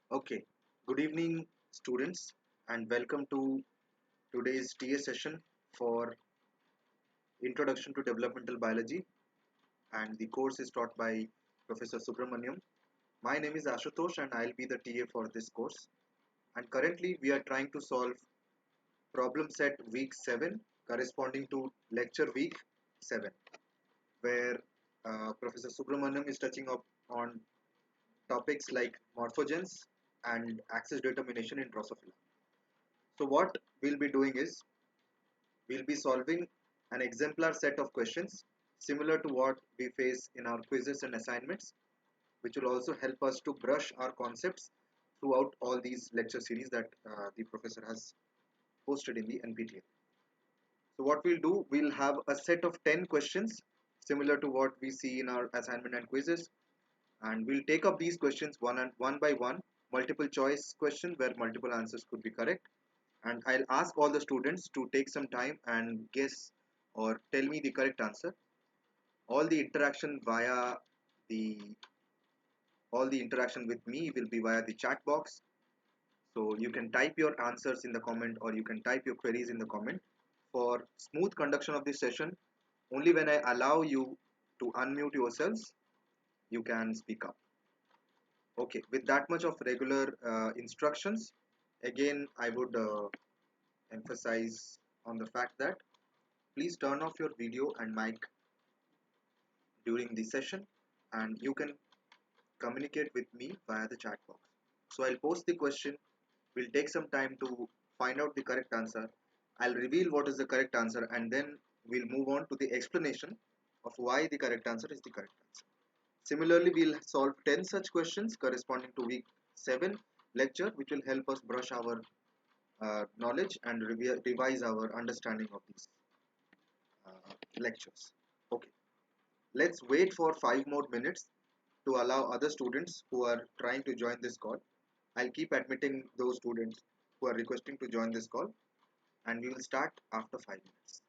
Okay, good evening, students, and welcome to today's TA session for Introduction to Developmental Biology. And the course is taught by Professor Subramaniam. My name is Ashutosh, and I'll be the TA for this course. And currently, we are trying to solve problem set week 7, corresponding to lecture week 7, where Professor Subramaniam is touching up on topics like morphogens and access determination in Drosophila. So what we'll be doing is we'll be solving an exemplar set of questions similar to what we face in our quizzes and assignments, which will also help us to brush our concepts throughout all these lecture series that the professor has posted in the NPTEL. So what we'll do, we'll have a set of 10 questions similar to what we see in our assignment and quizzes, and we'll take up these questions one by one, multiple choice question where multiple answers could be correct, and I'll ask all the students to take some time and guess or tell me the correct answer. All the interaction via the all the interaction with me will be via the chat box. So you can type your answers in the comment or you can type your queries in the comment. For smooth conduction of this session, only when I allow you to unmute yourselves, you can speak up. Okay, with that much of regular instructions, again I would emphasize on the fact that please turn off your video and mic during the session, and you can communicate with me via the chat box. So I'll post the question, we'll take some time to find out the correct answer. I'll reveal what is the correct answer and then we'll move on to the explanation of why the correct answer is the correct answer. Similarly, we'll solve 10 such questions corresponding to week 7 lecture, which will help us brush our knowledge and revise our understanding of these lectures. Okay, let's wait for 5 more minutes to allow other students who are trying to join this call. I'll keep admitting those students who are requesting to join this call, and we will start after 5 minutes.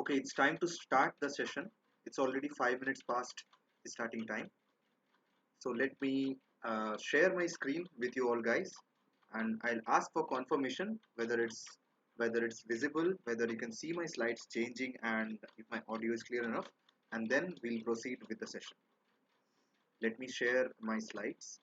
Okay, it's time to start the session. It's already 5 minutes past the starting time. So let me share my screen with you all guys, and I'll ask for confirmation whether it's visible, whether you can see my slides changing, and if my audio is clear enough, and then we'll proceed with the session. Let me share my slides.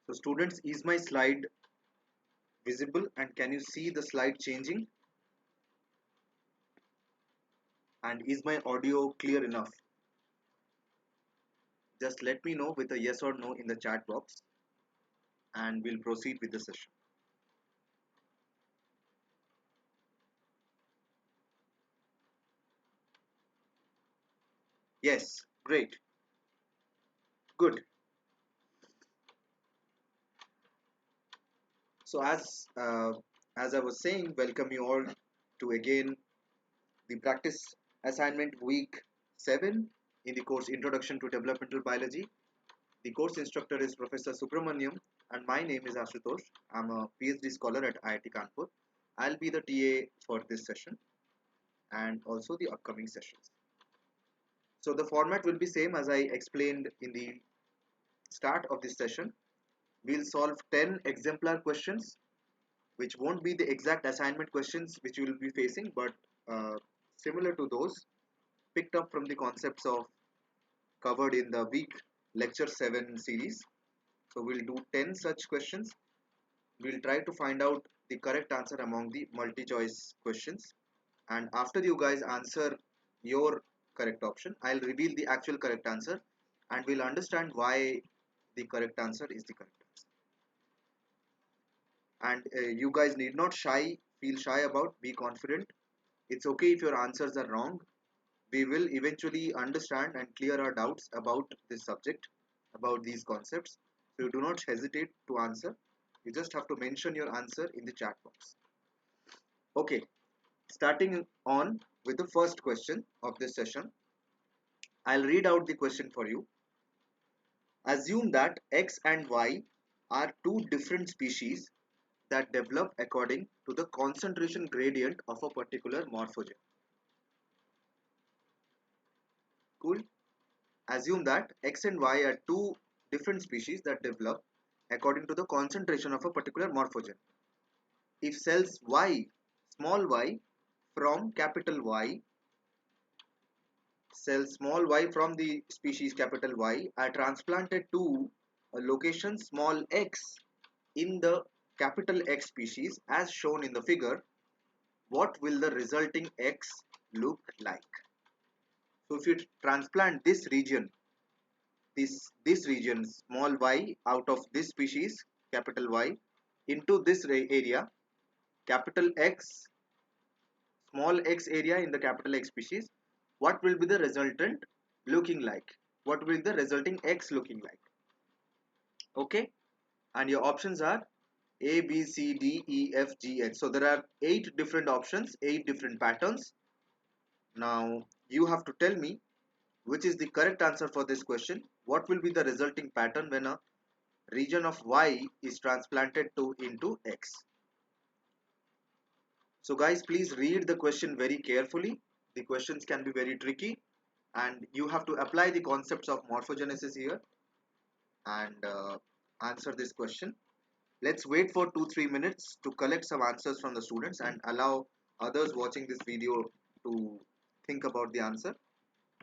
So students, is my slide visible, and can you see the slide changing, and is my audio clear enough? Just let me know with a yes or no in the chat box, and we'll proceed with the session. Yes, great, good. So as I was saying, welcome you all to again the practice assignment week 7 in the course Introduction to Developmental Biology. The course instructor is Professor Subramaniam, and my name is Ashutosh. I'm a PhD scholar at IIT Kanpur. I'll be the TA for this session and also the upcoming sessions. So the format will be same as I explained in the start of this session. We'll solve 10 exemplar questions, which won't be the exact assignment questions which you will be facing, but similar to those picked up from the concepts of covered in the week lecture 7 series. So we'll do 10 such questions. We'll try to find out the correct answer among the multi-choice questions. And after you guys answer your correct option, I'll reveal the actual correct answer, and we'll understand why the correct answer is the correct answer. And you guys need not feel shy about, be confident. It's okay if your answers are wrong. We will eventually understand and clear our doubts about this subject, about these concepts. So you do not hesitate to answer. You just have to mention your answer in the chat box. Okay, starting on with the first question of this session. I'll read out the question for you. Assume that X and Y are two different species that develop according to the concentration gradient of a particular morphogen. Cool? Assume that X and Y are two different species that develop according to the concentration of a particular morphogen. If cells Y, small y from capital Y, cells small y from the species capital Y are transplanted to a location small x in the capital X species as shown in the figure, what will the resulting X look like? So if you transplant this region small y out of this species capital Y into this area capital X small x area in the capital X species, what will be the resultant looking like? What will the resulting X looking like? Okay, and your options are A, B, C, D, E, F, G, H. So there are 8 different options, 8 different patterns. Now you have to tell me which is the correct answer for this question. What will be the resulting pattern when a region of Y is transplanted to into X? So guys, please read the question very carefully. The questions can be very tricky, and you have to apply the concepts of morphogenesis here and answer this question. Let's wait for 2-3 minutes to collect some answers from the students and allow others watching this video to think about the answer.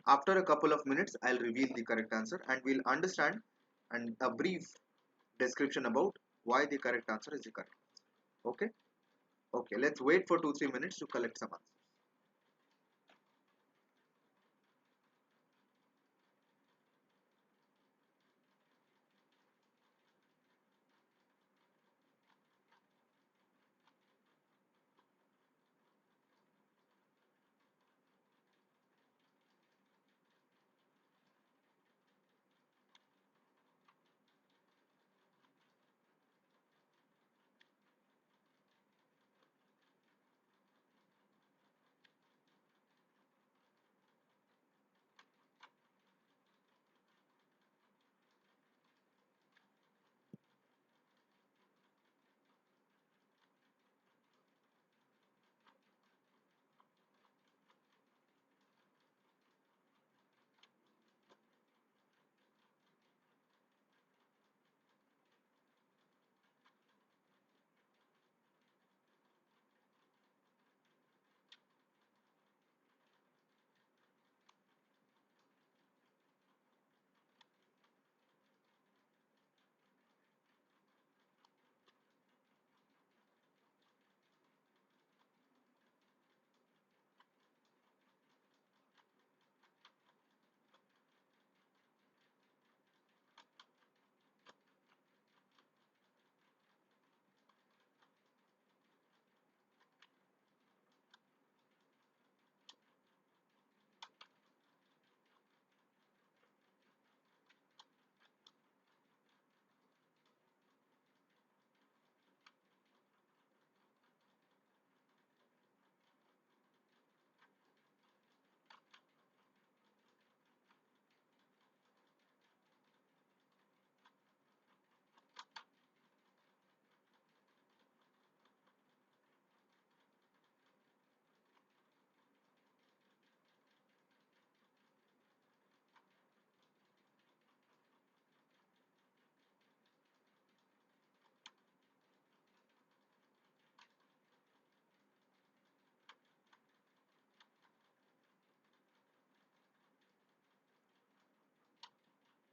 After a couple of minutes, I'll reveal the correct answer and we'll understand and a brief description about why the correct answer is the correct. Okay? Okay, let's wait for 2-3 minutes to collect some answers.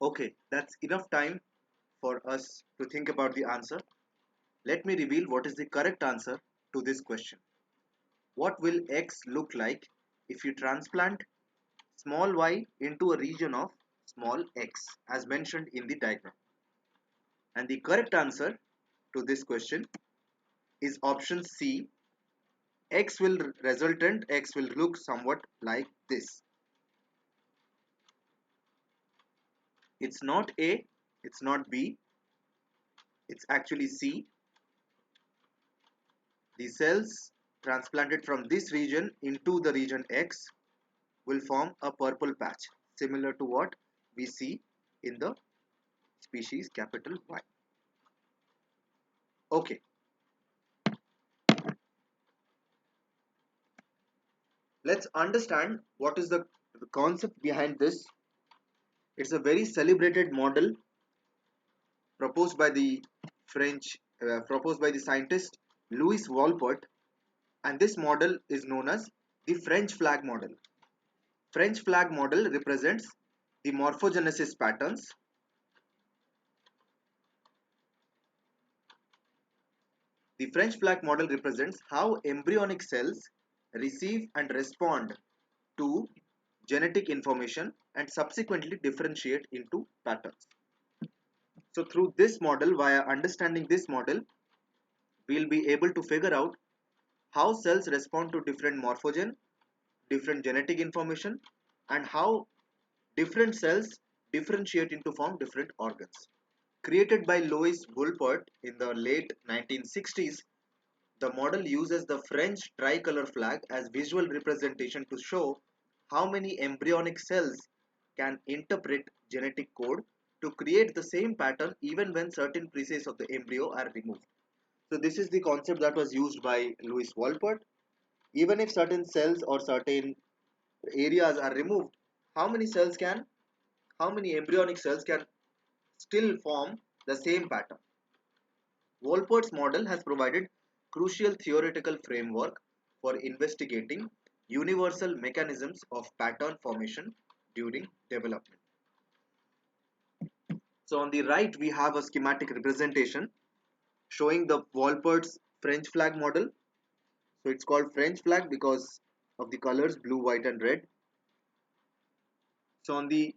Okay, that's enough time for us to think about the answer. Let me reveal what is the correct answer to this question. What will X look like if you transplant small y into a region of small x as mentioned in the diagram? And the correct answer to this question is option C. X will look somewhat like this. It's not A, it's not B, it's actually C. The cells transplanted from this region into the region X will form a purple patch similar to what we see in the species capital Y. Okay, let's understand what is the concept behind this. It's a very celebrated model proposed by the proposed by the scientist Louis Walpert, and this model is known as the French flag model. French flag model represents the morphogenesis patterns. The French flag model represents how embryonic cells receive and respond to genetic information and subsequently differentiate into patterns. So through this model, via understanding this model, we'll be able to figure out how cells respond to different morphogen, different genetic information, and how different cells differentiate into form different organs. Created by Louis Wolpert in the late 1960s, the model uses the French tricolor flag as visual representation to show how many embryonic cells can interpret genetic code to create the same pattern even when certain pieces of the embryo are removed. So this is the concept that was used by Louis Wolpert. Even if certain cells or certain areas are removed, how many cells can, how many embryonic cells can still form the same pattern? Wolpert's model has provided crucial theoretical framework for investigating universal mechanisms of pattern formation during development. So on the right, we have a schematic representation showing the Wolpert's French flag model. So it's called French flag because of the colors blue, white, and red. So on the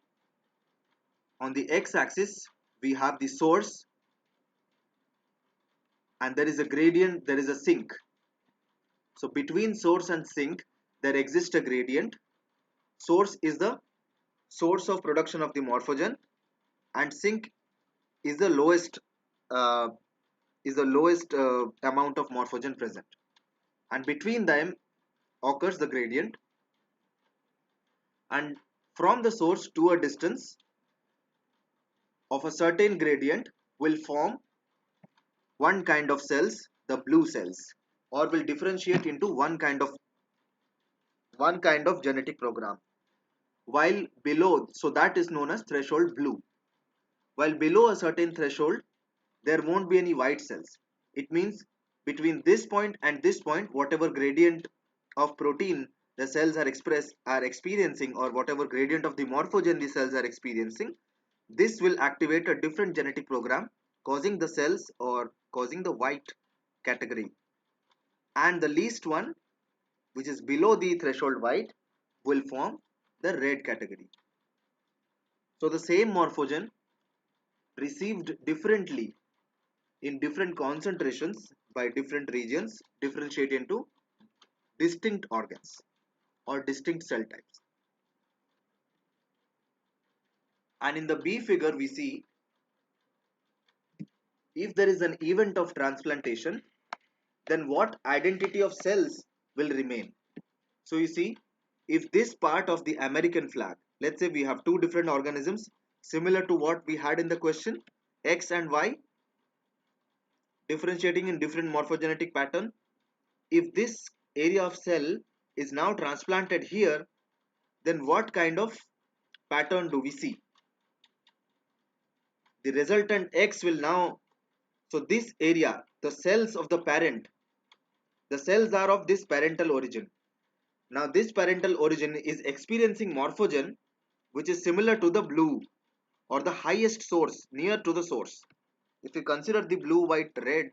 x-axis, we have the source, and there is a gradient, there is a sink. So between source and sink, there exists a gradient. Source is the source of production of the morphogen, and sink is the lowest uh, amount of morphogen present. And between them occurs the gradient, and from the source to a distance of a certain gradient will form one kind of cells, the blue cells, or will differentiate into one kind of genetic program. While below, so that is known as threshold blue. While below a certain threshold, there won't be any white cells. It means between this point and this point, whatever gradient of protein the cells are experiencing, or whatever gradient of the morphogen the cells are experiencing, this will activate a different genetic program, causing the cells or causing the white category. And the least one, which is below the threshold white, will form the red category. So the same morphogen received differently in different concentrations by different regions differentiate into distinct organs or distinct cell types. And in the B figure, we see if there is an event of transplantation, then what identity of cells will remain. So you see, if this part of the American flag, let's say we have two different organisms similar to what we had in the question, X and Y, differentiating in different morphogenetic pattern. If this area of cell is now transplanted here, then what kind of pattern do we see? The resultant X will now, so this area, the cells of the parent, the cells are of this parental origin. Now this parental origin is experiencing morphogen which is similar to the blue or the highest source near to the source. If we consider the blue, white, red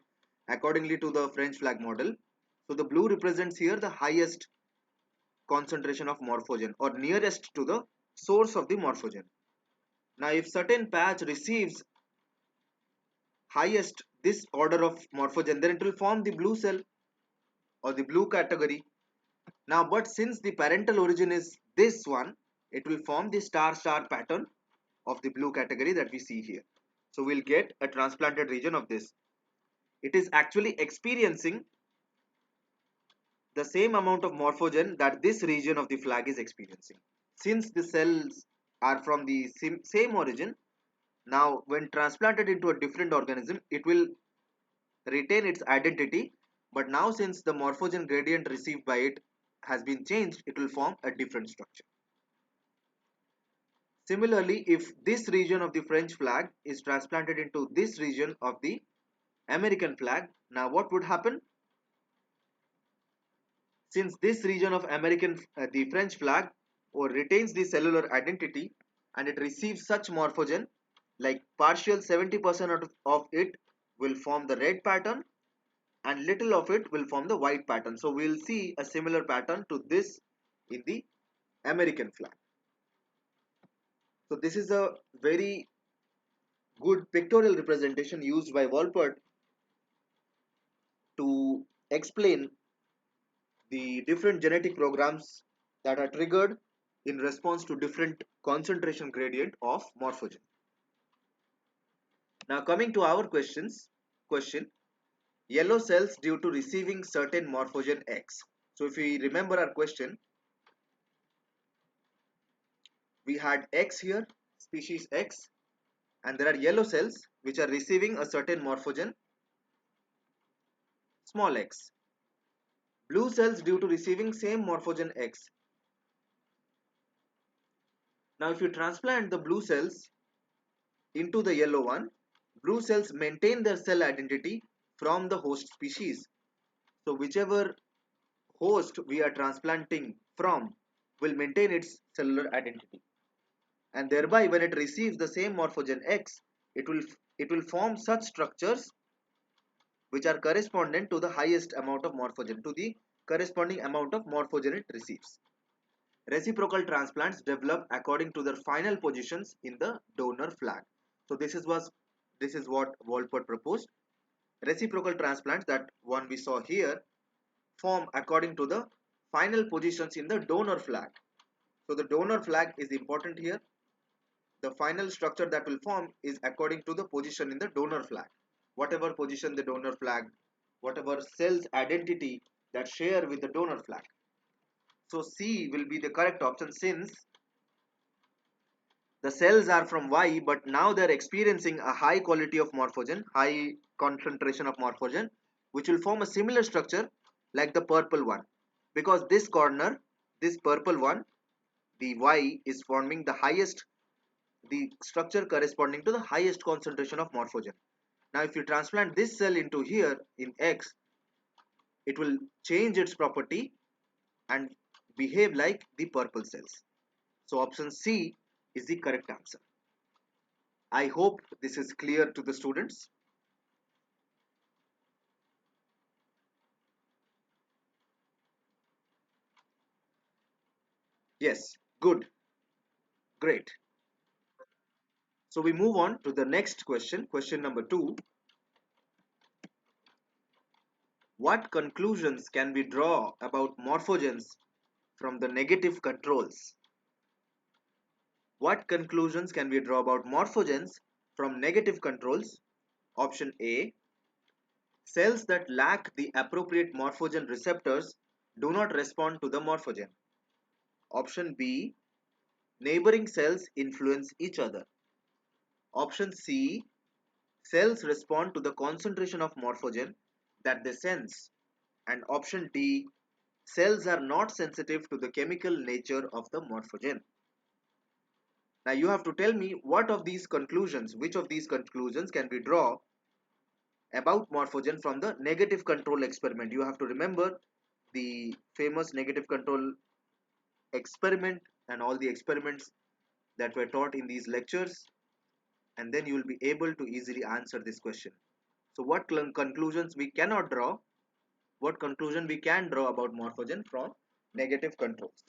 accordingly to the French flag model, so the blue represents here the highest concentration of morphogen or nearest to the source of the morphogen. Now if certain patch receives highest this order of morphogen, then it will form the blue cell or the blue category. Now but since the parental origin is this one, it will form the star star pattern of the blue category that we see here. So we'll get a transplanted region of this. It is actually experiencing the same amount of morphogen that this region of the flag is experiencing. Since the cells are from the same origin, now when transplanted into a different organism, it will retain its identity, but now since the morphogen gradient received by it has been changed, it will form a different structure. Similarly, if this region of the French flag is transplanted into this region of the American flag, now what would happen? Since this region of the French flag or retains the cellular identity and it receives such morphogen, like partial 70% of it will form the red pattern and little of it will form the white pattern. So we'll see a similar pattern to this in the American flag. So this is a very good pictorial representation used by Wolpert to explain the different genetic programs that are triggered in response to different concentration gradient of morphogen. Now coming to our question, yellow cells due to receiving certain morphogen X. So if we remember our question, we had X here, species X, and there are yellow cells which are receiving a certain morphogen small x. Blue cells due to receiving same morphogen X. Now if you transplant the blue cells into the yellow one, blue cells maintain their cell identity from the host species. So whichever host we are transplanting from will maintain its cellular identity, and thereby when it receives the same morphogen X, it will it will form such structures which are correspondent to the highest amount of morphogen, to the corresponding amount of morphogen it receives. Reciprocal transplants develop according to their final positions in the donor flag. So this is what Walpert proposed. Reciprocal transplants, that one we saw here, form according to the final positions in the donor flag. So the donor flag is important here. The final structure that will form is according to the position in the donor flag. Whatever position the donor flag, whatever cell's identity that share with the donor flag. So C will be the correct option, since the cells are from Y, but now they're experiencing a high quality of morphogen, high concentration of morphogen, which will form a similar structure like the purple one. Because this corner, this purple one, the Y is forming the highest, the structure corresponding to the highest concentration of morphogen. Now, if you transplant this cell into here in X, it will change its property and behave like the purple cells. So option C is the correct answer. I hope this is clear to the students. Yes, good, great. So we move on to the next question, question number 2. What conclusions can we draw about morphogens from the negative controls? What conclusions can we draw about morphogens from negative controls? Option A: cells that lack the appropriate morphogen receptors do not respond to the morphogen. Option B: neighboring cells influence each other. Option C: cells respond to the concentration of morphogen that they sense. And option D: cells are not sensitive to the chemical nature of the morphogen. Now you have to tell me what of these conclusions, which of these conclusions can we draw about morphogen from the negative control experiment. You have to remember the famous negative control experiment and all the experiments that were taught in these lectures, and then you will be able to easily answer this question. So what conclusions we cannot draw, what conclusion we can draw about morphogen from negative controls.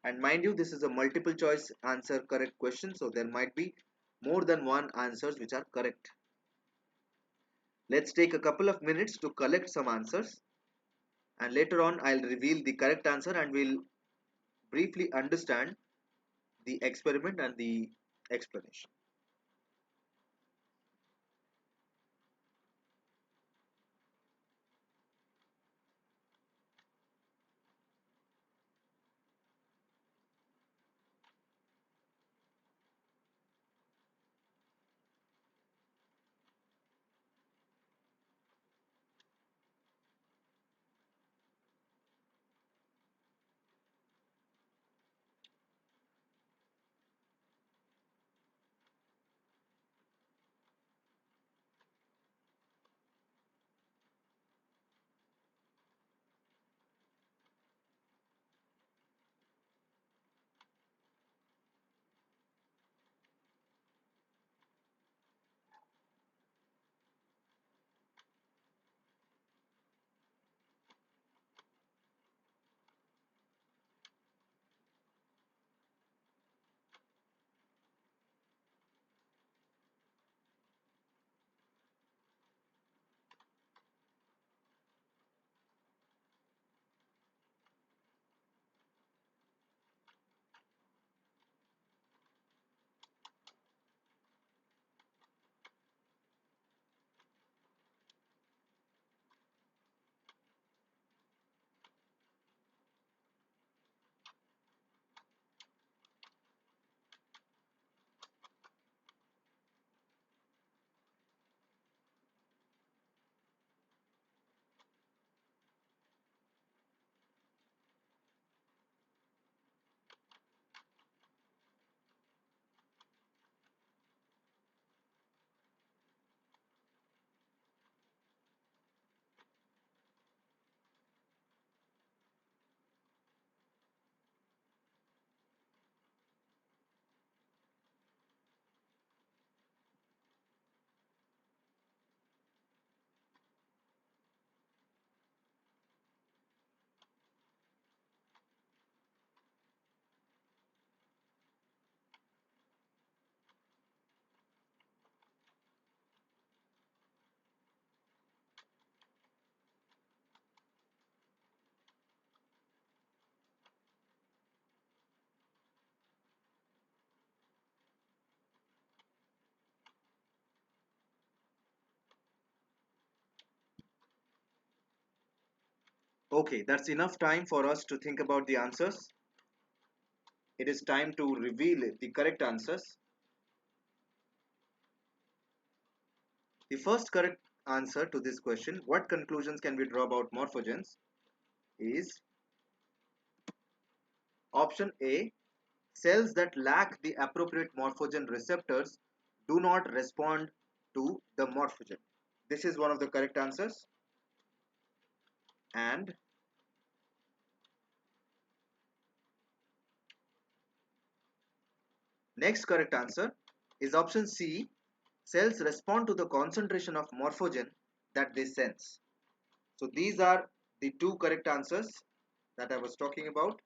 And mind you, this is a multiple choice answer correct question, so there might be more than one answers which are correct. Let's take a couple of minutes to collect some answers, and later on I'll reveal the correct answer and we'll briefly understand the experiment and the explanation. Okay, that's enough time for us to think about the answers. It is time to reveal the correct answers. The first correct answer to this question, what conclusions can we draw about morphogens, is option A. Cells that lack the appropriate morphogen receptors do not respond to the morphogen. This is one of the correct answers. And next correct answer is option C. Cells respond to the concentration of morphogen that they sense. So these are the two correct answers that I was talking about.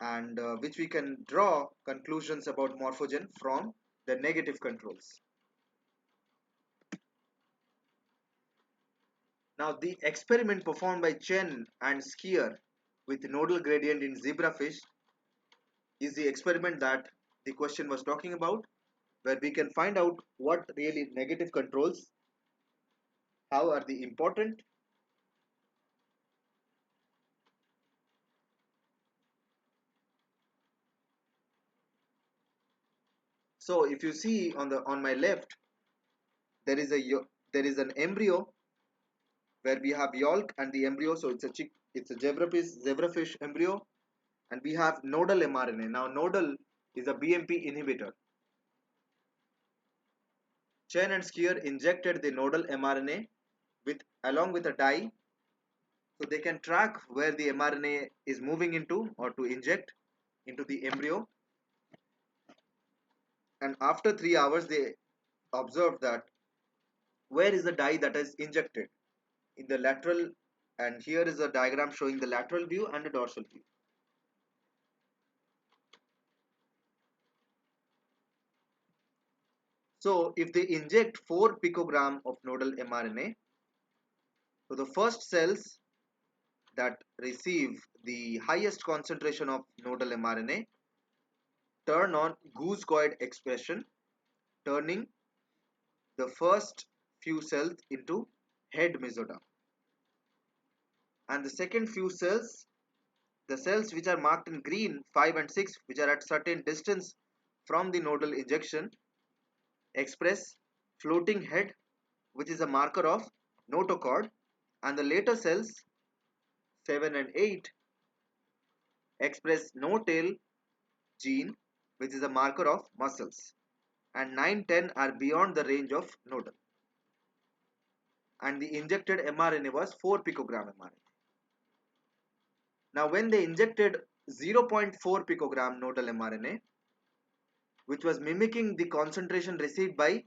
And which we can draw conclusions about morphogen from the negative controls. Now the experiment performed by Chen and Skier with nodal gradient in zebrafish is the experiment that the question was talking about, where we can find out what really negative controls, how are they important. So if you see on my left, there is a there is an embryo where we have yolk and the embryo. So it's a zebrafish embryo, and we have nodal mRNA. Now nodal is a BMP inhibitor. Chen and Skier injected the nodal mRNA with along with a dye, so they can track where the mRNA is moving into or to inject into the embryo. And after 3 hours, they observed that where is the dye that is injected in the lateral, and here is a diagram showing the lateral view and the dorsal view. So if they inject 4 picogram of nodal mRNA, so the first cells that receive the highest concentration of nodal mRNA turn on goose coid expression, turning the first few cells into head mesoderm. And the second few cells, the cells which are marked in green 5 and 6, which are at certain distance from the nodal injection, express floating head, which is a marker of notochord. And the later cells 7 and 8 express no tail gene, which is a marker of muscles. And 9, 10 are beyond the range of nodal. And the injected mRNA was 4 picogram mRNA. Now when they injected 0.4 picogram nodal mRNA, which was mimicking the concentration received by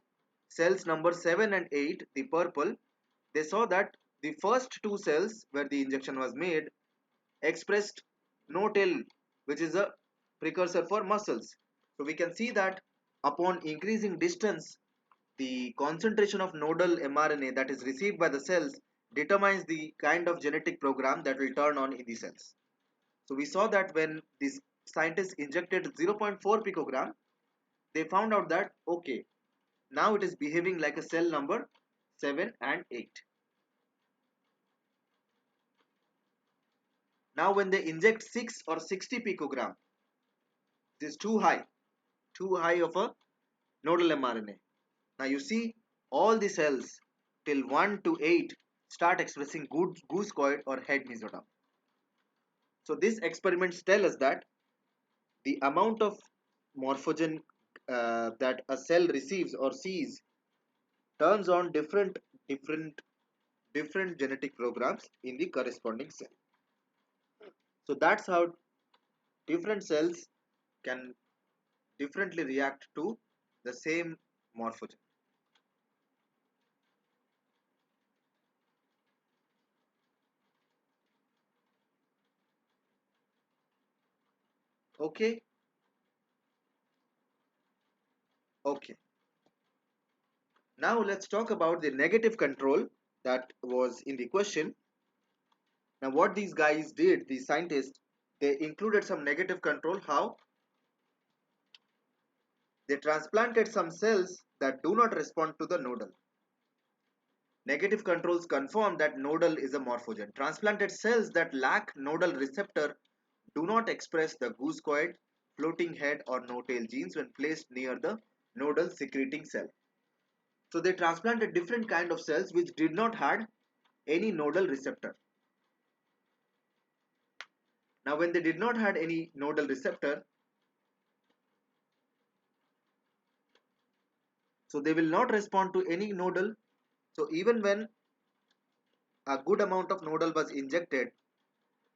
cells number 7 and 8, the purple, they saw that the first two cells where the injection was made expressed no tail, which is a precursor for muscles. So we can see that upon increasing distance, the concentration of nodal mRNA that is received by the cells determines the kind of genetic program that will turn on in the cells. So we saw that when these scientists injected 0.4 picogram, they found out that okay, now it is behaving like a cell number 7 and 8. Now when they inject 6 or 60 picogram, it is too high of a nodal mRNA. Now you see all the cells till 1 to 8 start expressing goose coid or head mesoderm. So these experiments tell us that the amount of morphogen that a cell receives or sees turns on different different genetic programs in the corresponding cell. So that's how different cells can differently react to the same morphogen. Okay, okay. Now let's talk about the negative control that was in the question. Now what these guys did, the scientists, they included some negative control. How? They transplanted some cells that do not respond to the nodal. Negative controls confirm that nodal is a morphogen. Transplanted cells that lack nodal receptor do not express the goosecoid, floating head or no-tail genes when placed near the nodal secreting cell. So they transplanted different kind of cells which did not had any nodal receptor. Now when they did not had any nodal receptor, so they will not respond to any nodal. So even when a good amount of nodal was injected,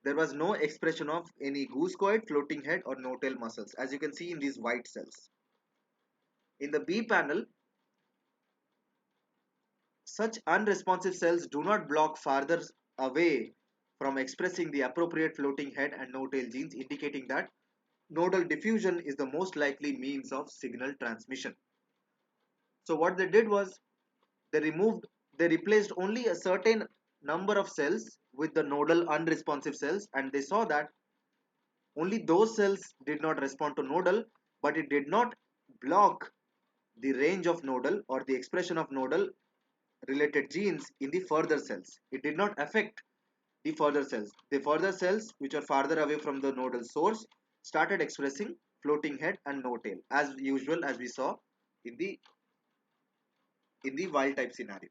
there was no expression of any goosecoid, floating head or no-tail muscles, as you can see in these white cells. In the B panel, such unresponsive cells do not block farther away from expressing the appropriate floating head and no-tail genes, indicating that nodal diffusion is the most likely means of signal transmission. So what they did was they replaced only a certain number of cells with the nodal unresponsive cells, and they saw that only those cells did not respond to nodal, but it did not block the range of nodal or the expression of nodal related genes in the further cells. It did not affect the further cells. The further cells which are farther away from the nodal source started expressing floating head and no tail as usual, as we saw in the wild type scenario.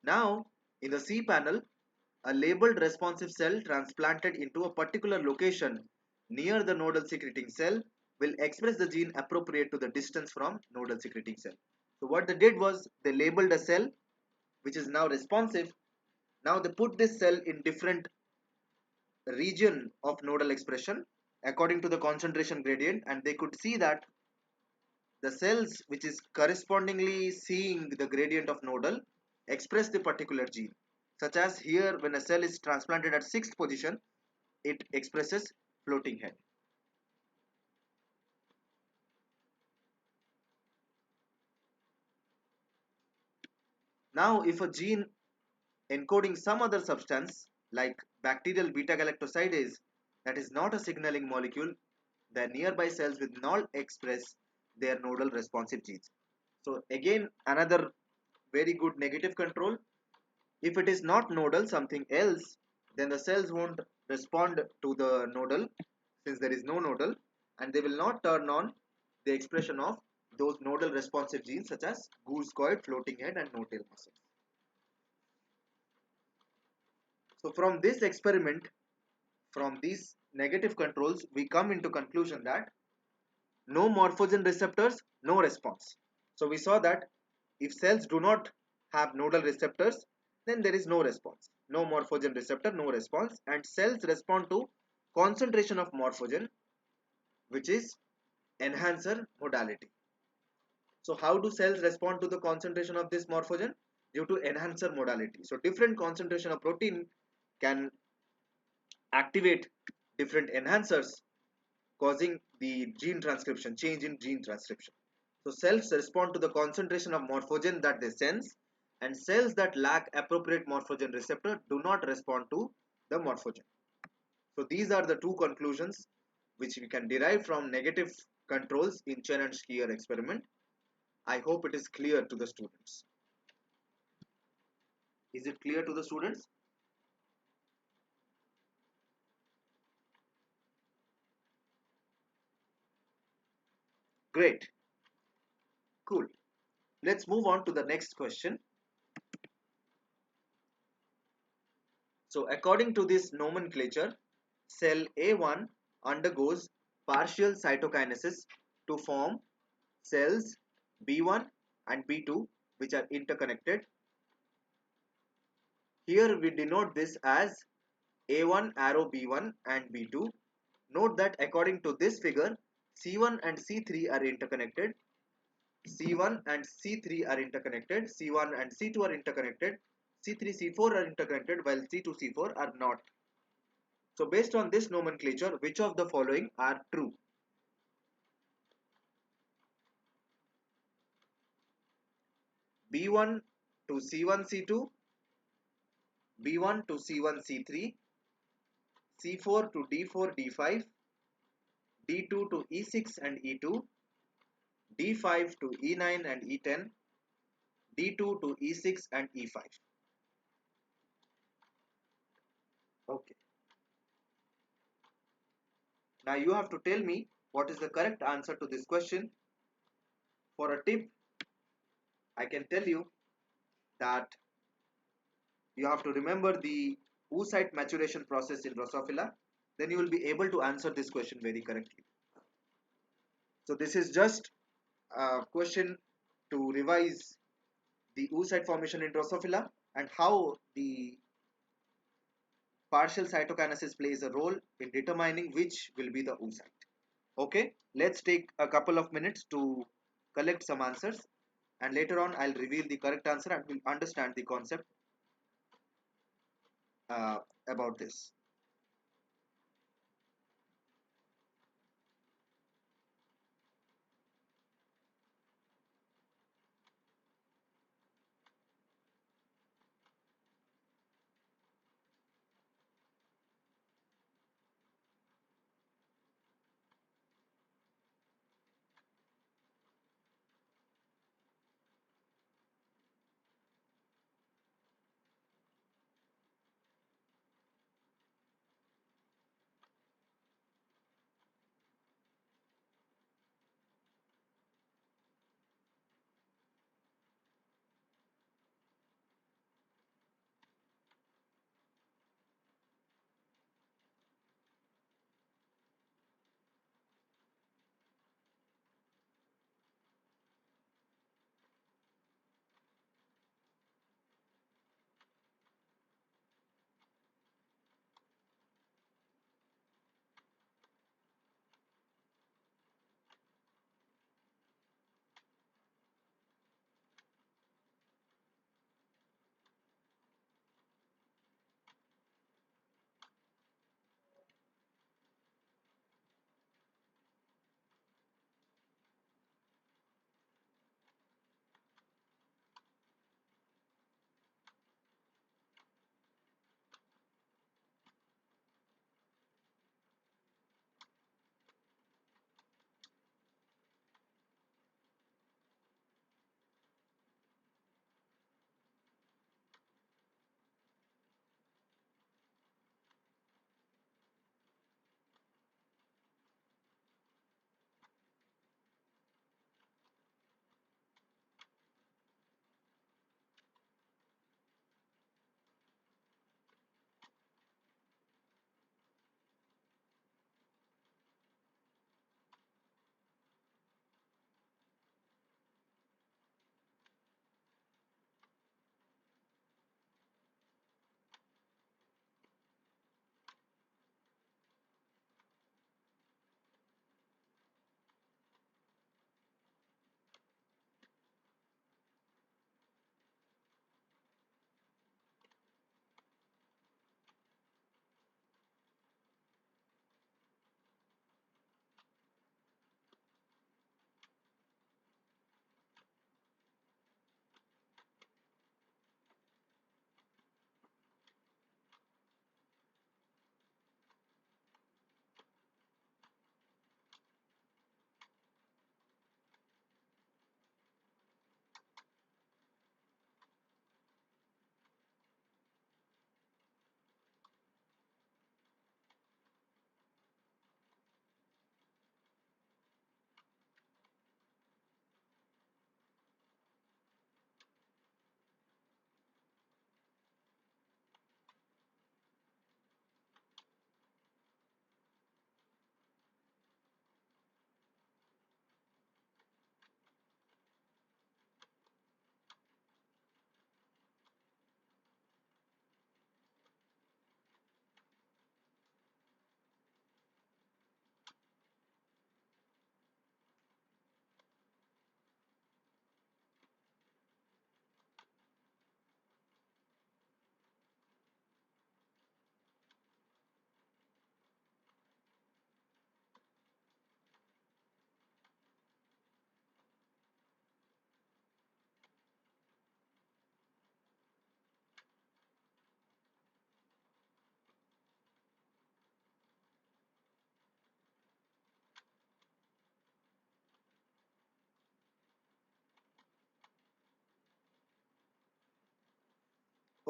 Now in the C panel, a labeled responsive cell transplanted into a particular location near the nodal secreting cell will express the gene appropriate to the distance from nodal secreting cell. So what they did was they labeled a cell which is now responsive. Now they put this cell in different region of nodal expression according to the concentration gradient, and they could see that the cells which is correspondingly seeing the gradient of nodal express the particular gene, such as here when a cell is transplanted at 6th position, it expresses floating head. Now if a gene encoding some other substance like bacterial beta galactosidase that is not a signaling molecule, the nearby cells will not express their nodal responsive genes. So again another very good negative control. If it is not nodal, something else, then the cells won't respond to the nodal since there is no nodal, and they will not turn on the expression of those nodal responsive genes such as goosecoid, floating head and no-tail muscles. So from this experiment, from these negative controls, we come into conclusion that no morphogen receptors, no response. So we saw that if cells do not have nodal receptors, then there is no response. No morphogen receptor, no response, and cells respond to concentration of morphogen, which is enhancer modality. So how do cells respond to the concentration of this morphogen? Due to enhancer modality. So different concentration of protein can activate different enhancers, causing the gene transcription, change in gene transcription. So cells respond to the concentration of morphogen that they sense, and cells that lack appropriate morphogen receptor do not respond to the morphogen. So these are the two conclusions which we can derive from negative controls in Chen and Skier experiment. I hope it is clear to the students. Is it clear to the students? Great. Cool. Let's move on to the next question. So according to this nomenclature, cell A1 undergoes partial cytokinesis to form cells B1 and B2 which are interconnected. Here we denote this as A1 arrow B1 and B2. Note that according to this figure, C1 and C3 are interconnected, C1 and C3 are interconnected, C1 and C2 are interconnected, C3, C4 are interconnected while C2, C4 are not. So based on this nomenclature, which of the following are true? B1 to C1 C2, B1 to C1 C3, C4 to D4 D5, D2 to E6 and E2, D5 to E9 and E10, D2 to E6 and E5. Okay. Now you have to tell me what is the correct answer to this question. For a tip, I can tell you that you have to remember the oocyte maturation process in Drosophila. Then you will be able to answer this question very correctly. So this is just a question to revise the oocyte formation in Drosophila and how the partial cytokinesis plays a role in determining which will be the oocyte. Okay, let's take a couple of minutes to collect some answers, and later on I'll reveal the correct answer and we'll understand the concept uh, about this.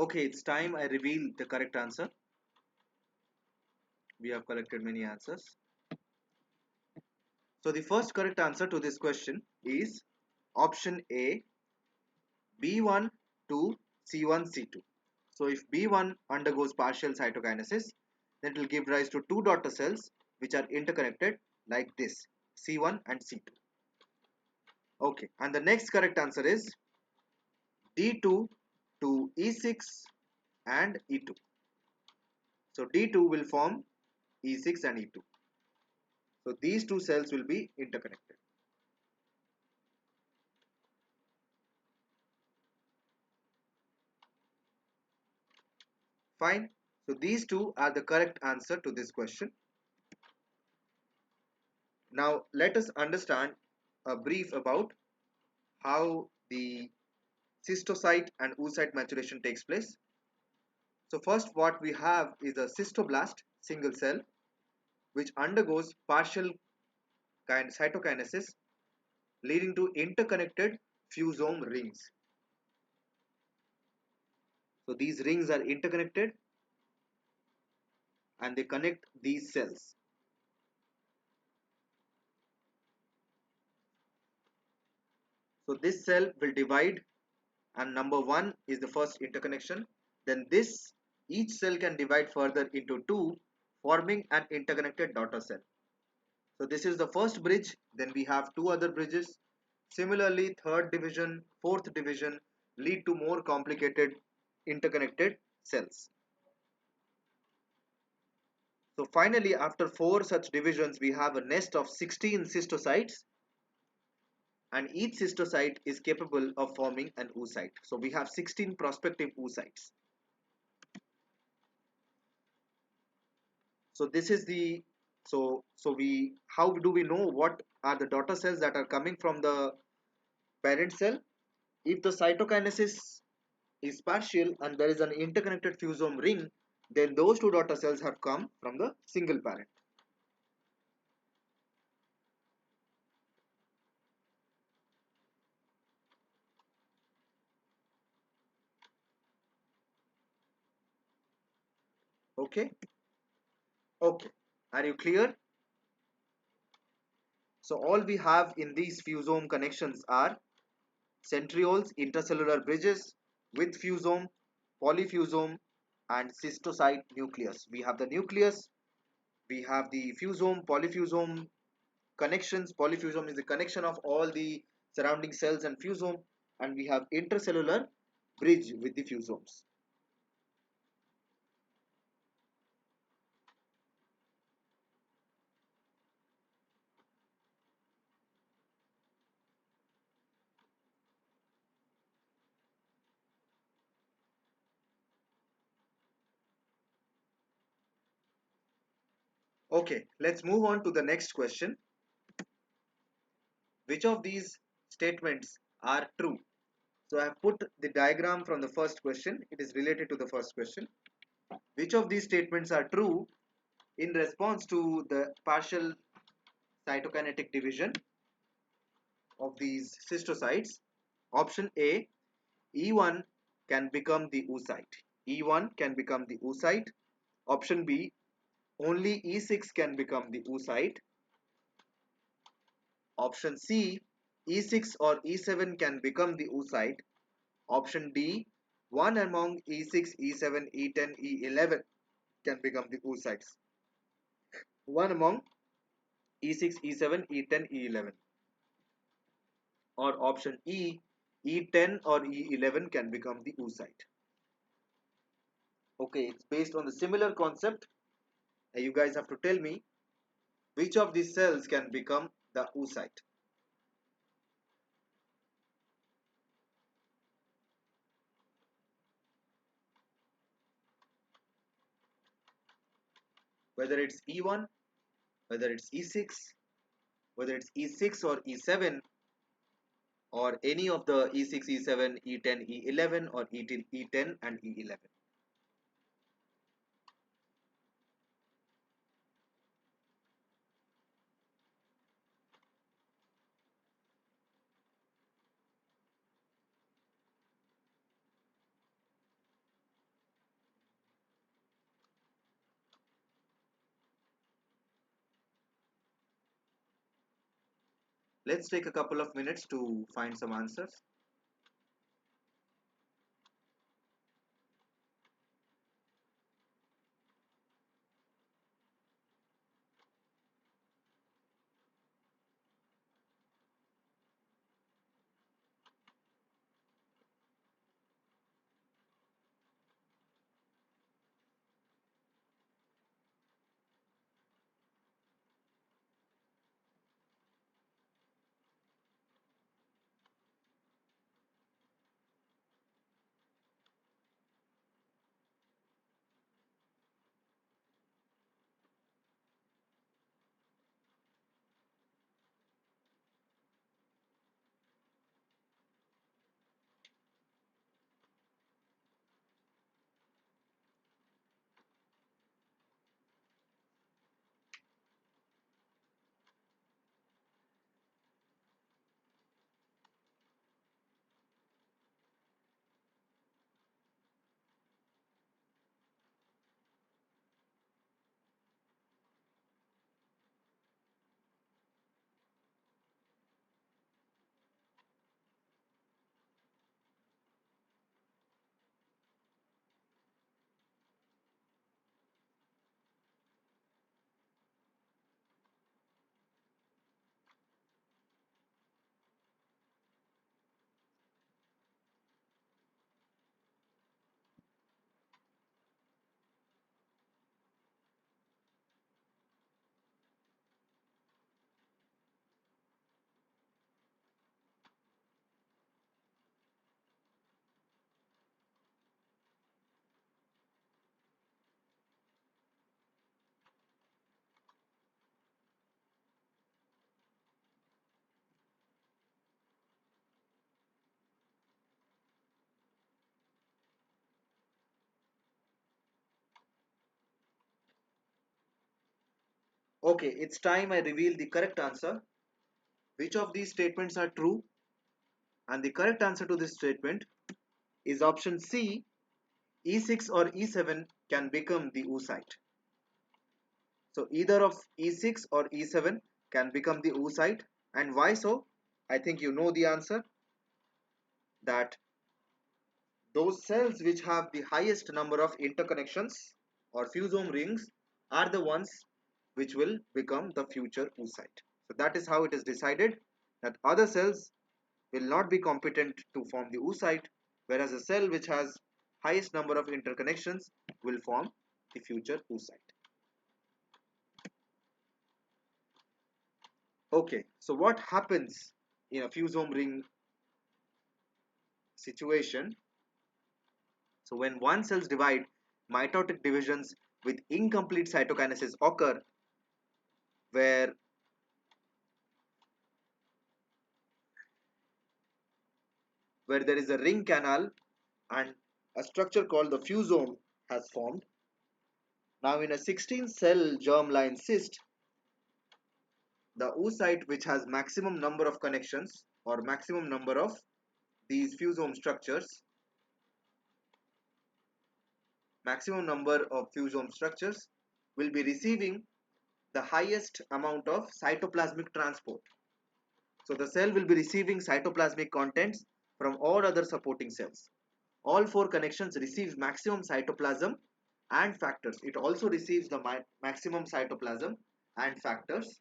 Okay, it's time I reveal the correct answer. We have collected many answers. So the first correct answer to this question is option A, B1 to C1 C2. So if B1 undergoes partial cytokinesis, then it will give rise to two daughter cells which are interconnected like this, C1 and C2. Okay, and the next correct answer is D2 to E6 and E2. So D2 will form E6 and E2. So these two cells will be interconnected. Fine. So these two are the correct answer to this question. Now let us understand a brief about how the cystocyte and oocyte maturation takes place. So first what we have is a cystoblast single cell which undergoes partial cytokinesis leading to interconnected fusome rings. So these rings are interconnected and they connect these cells. So this cell will divide, and number 1 is the first interconnection. Then this each cell can divide further into two, forming an interconnected daughter cell. So this is the first bridge. Then we have two other bridges. Similarly, third division, fourth division lead to more complicated interconnected cells. So finally, after four such divisions, we have a nest of 16 cystocytes, and each cystocyte is capable of forming an oocyte. So we have 16 prospective oocytes. So this is the we how do we know what are the daughter cells that are coming from the parent cell? If the cytokinesis is partial and there is an interconnected fusome ring, then those two daughter cells have come from the single parent. Okay, okay. Are you clear? So all we have in these fusome connections are centrioles, intercellular bridges with fusome, polyfusome, and cystocyte nucleus. We have the nucleus, we have the fusome, polyfusome connections. Polyfusome is the connection of all the surrounding cells and fusome, and we have intercellular bridge with the fusomes. Okay, let's move on to the next question. Which of these statements are true? So I have put the diagram from the first question. It is related to the first question. Which of these statements are true in response to the partial cytokinetic division of these cystocytes? Option A, E1 can become the oocyte. E1 can become the oocyte. Option B, only E6 can become the oocyte. Option C, E6 or E7 can become the oocyte. Option D, one among E6, E7, E10, E11 can become the oocytes. One among E6, E7, E10, E11. Or option E, E10 or E11 can become the oocyte. Okay, it's based on the similar concept. You guys have to tell me which of these cells can become the oocyte. Whether it's E1, whether it's E6, whether it's E6 or E7, or any of the E6, E7, E10, E11, or E10 and E11. Let's take a couple of minutes to find some answers. Okay, it's time I reveal the correct answer. Which of these statements are true? And the correct answer to this statement is option C. E6 or E7 can become the oocyte. So either of E6 or E7 can become the oocyte. And why so? I think you know the answer, that those cells which have the highest number of interconnections or fusome rings are the ones which will become the future oocyte. So that is how it is decided, that other cells will not be competent to form the oocyte, whereas a cell which has highest number of interconnections will form the future oocyte. Okay, so what happens in a fusome ring situation? So when one cells divide, mitotic divisions with incomplete cytokinesis occur, where there is a ring canal and a structure called the fusome has formed. Now in a 16 cell germline cyst, the oocyte, which has maximum number of connections or maximum number of these fusome structures, will be receiving the highest amount of cytoplasmic transport. So the cell will be receiving cytoplasmic contents from all other supporting cells. All four connections receive maximum cytoplasm and factors. It also receives the maximum cytoplasm and factors.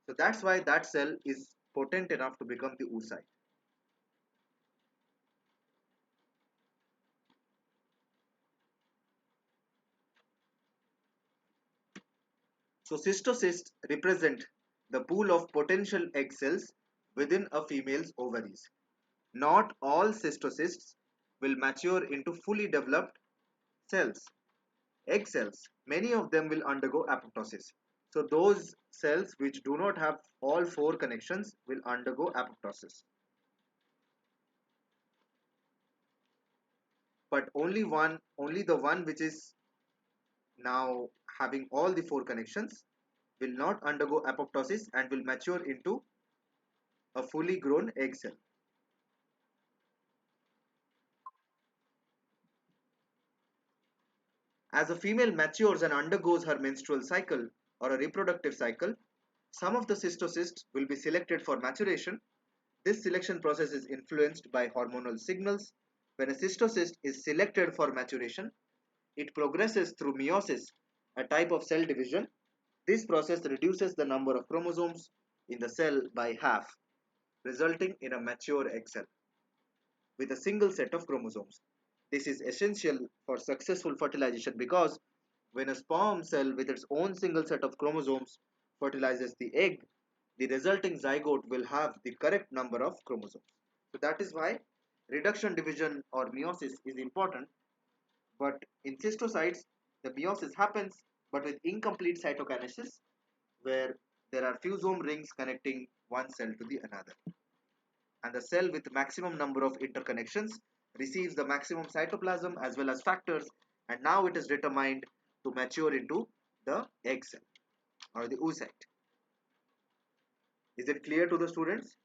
So that's why that cell is potent enough to become the oocyte. So cystocysts represent the pool of potential egg cells within a female's ovaries. Not all cystocysts will mature into fully developed cells, egg cells. Many of them will undergo apoptosis. So those cells which do not have all four connections will undergo apoptosis. But only the one which is now having all the four connections will not undergo apoptosis and will mature into a fully grown egg cell. As a female matures and undergoes her menstrual cycle or a reproductive cycle, Some of the cystocysts will be selected for maturation. This selection process is influenced by hormonal signals. When a cystocyst is selected for maturation, it progresses through meiosis, a type of cell division. This process reduces the number of chromosomes in the cell by half, resulting in a mature egg cell with a single set of chromosomes. This is essential for successful fertilization because when a sperm cell with its own single set of chromosomes fertilizes the egg, the resulting zygote will have the correct number of chromosomes. So that is why reduction division or meiosis is important. But in cystocytes, the meiosis happens but with incomplete cytokinesis, where there are fusome rings connecting one cell to the another. And the cell with maximum number of interconnections receives the maximum cytoplasm as well as factors, and now it is determined to mature into the egg cell or the oocyte. Is it clear to the students?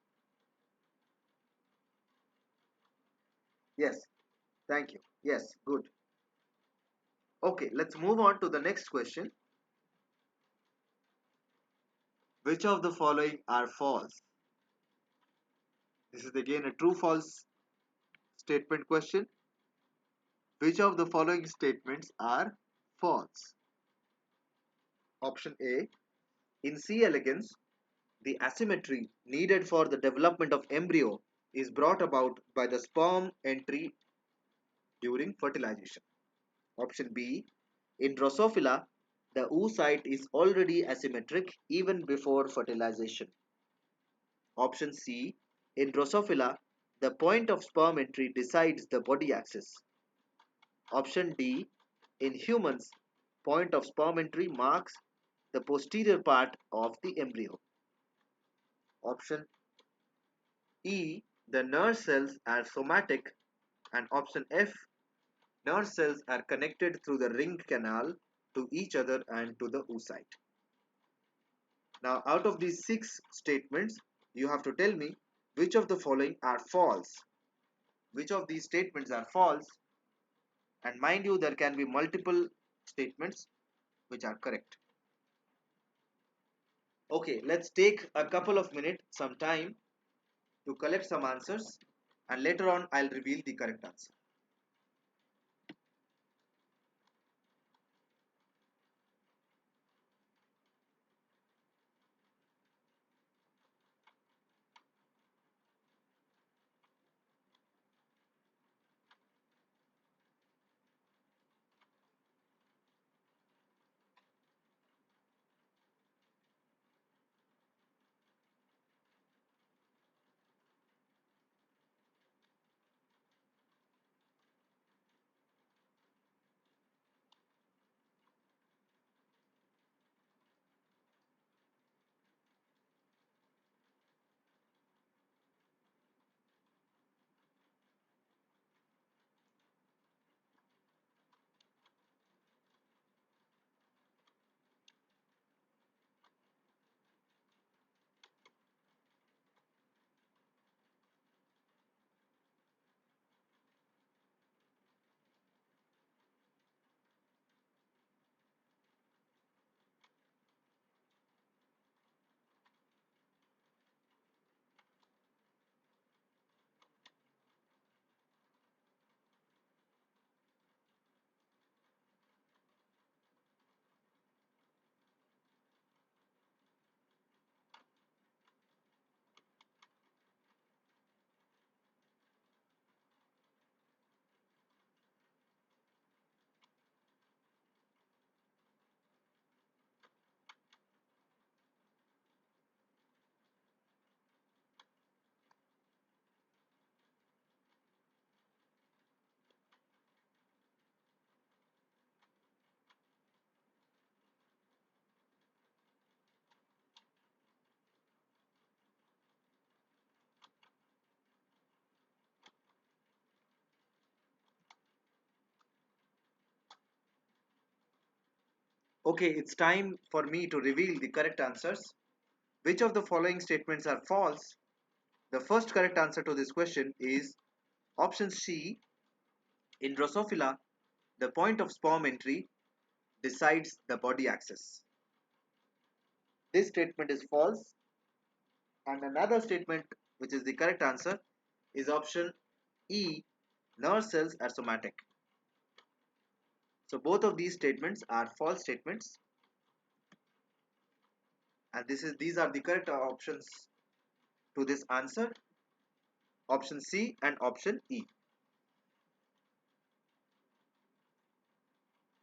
Yes, thank you. Yes, good. Okay, let's move on to the next question. Which of the following are false? This is again a true false statement question. Which of the following statements are false? Option A. In C. elegans, the asymmetry needed for the development of embryo is brought about by the sperm entry during fertilization. Option B. In Drosophila, the oocyte is already asymmetric even before fertilization. Option C. In Drosophila, the point of sperm entry decides the body axis. Option D. In humans, point of sperm entry marks the posterior part of the embryo. Option E. The nerve cells are somatic, and option F. Nerve cells are connected through the ring canal to each other and to the oocyte. Now, out of these six statements, you have to tell me which of the following are false. Which of these statements are false? And mind you, there can be multiple statements which are correct. Okay, let's take a couple of minutes, some time to collect some answers, and later on I'll reveal the correct answer. Okay, it's time for me to reveal the correct answers. Which of the following statements are false? The first correct answer to this question is option C. In Drosophila, the point of sperm entry decides the body axis. This statement is false, and another statement which is the correct answer is option E, nerve cells are somatic. So both of these statements are false statements, and these are the correct options to this answer, option C and option E.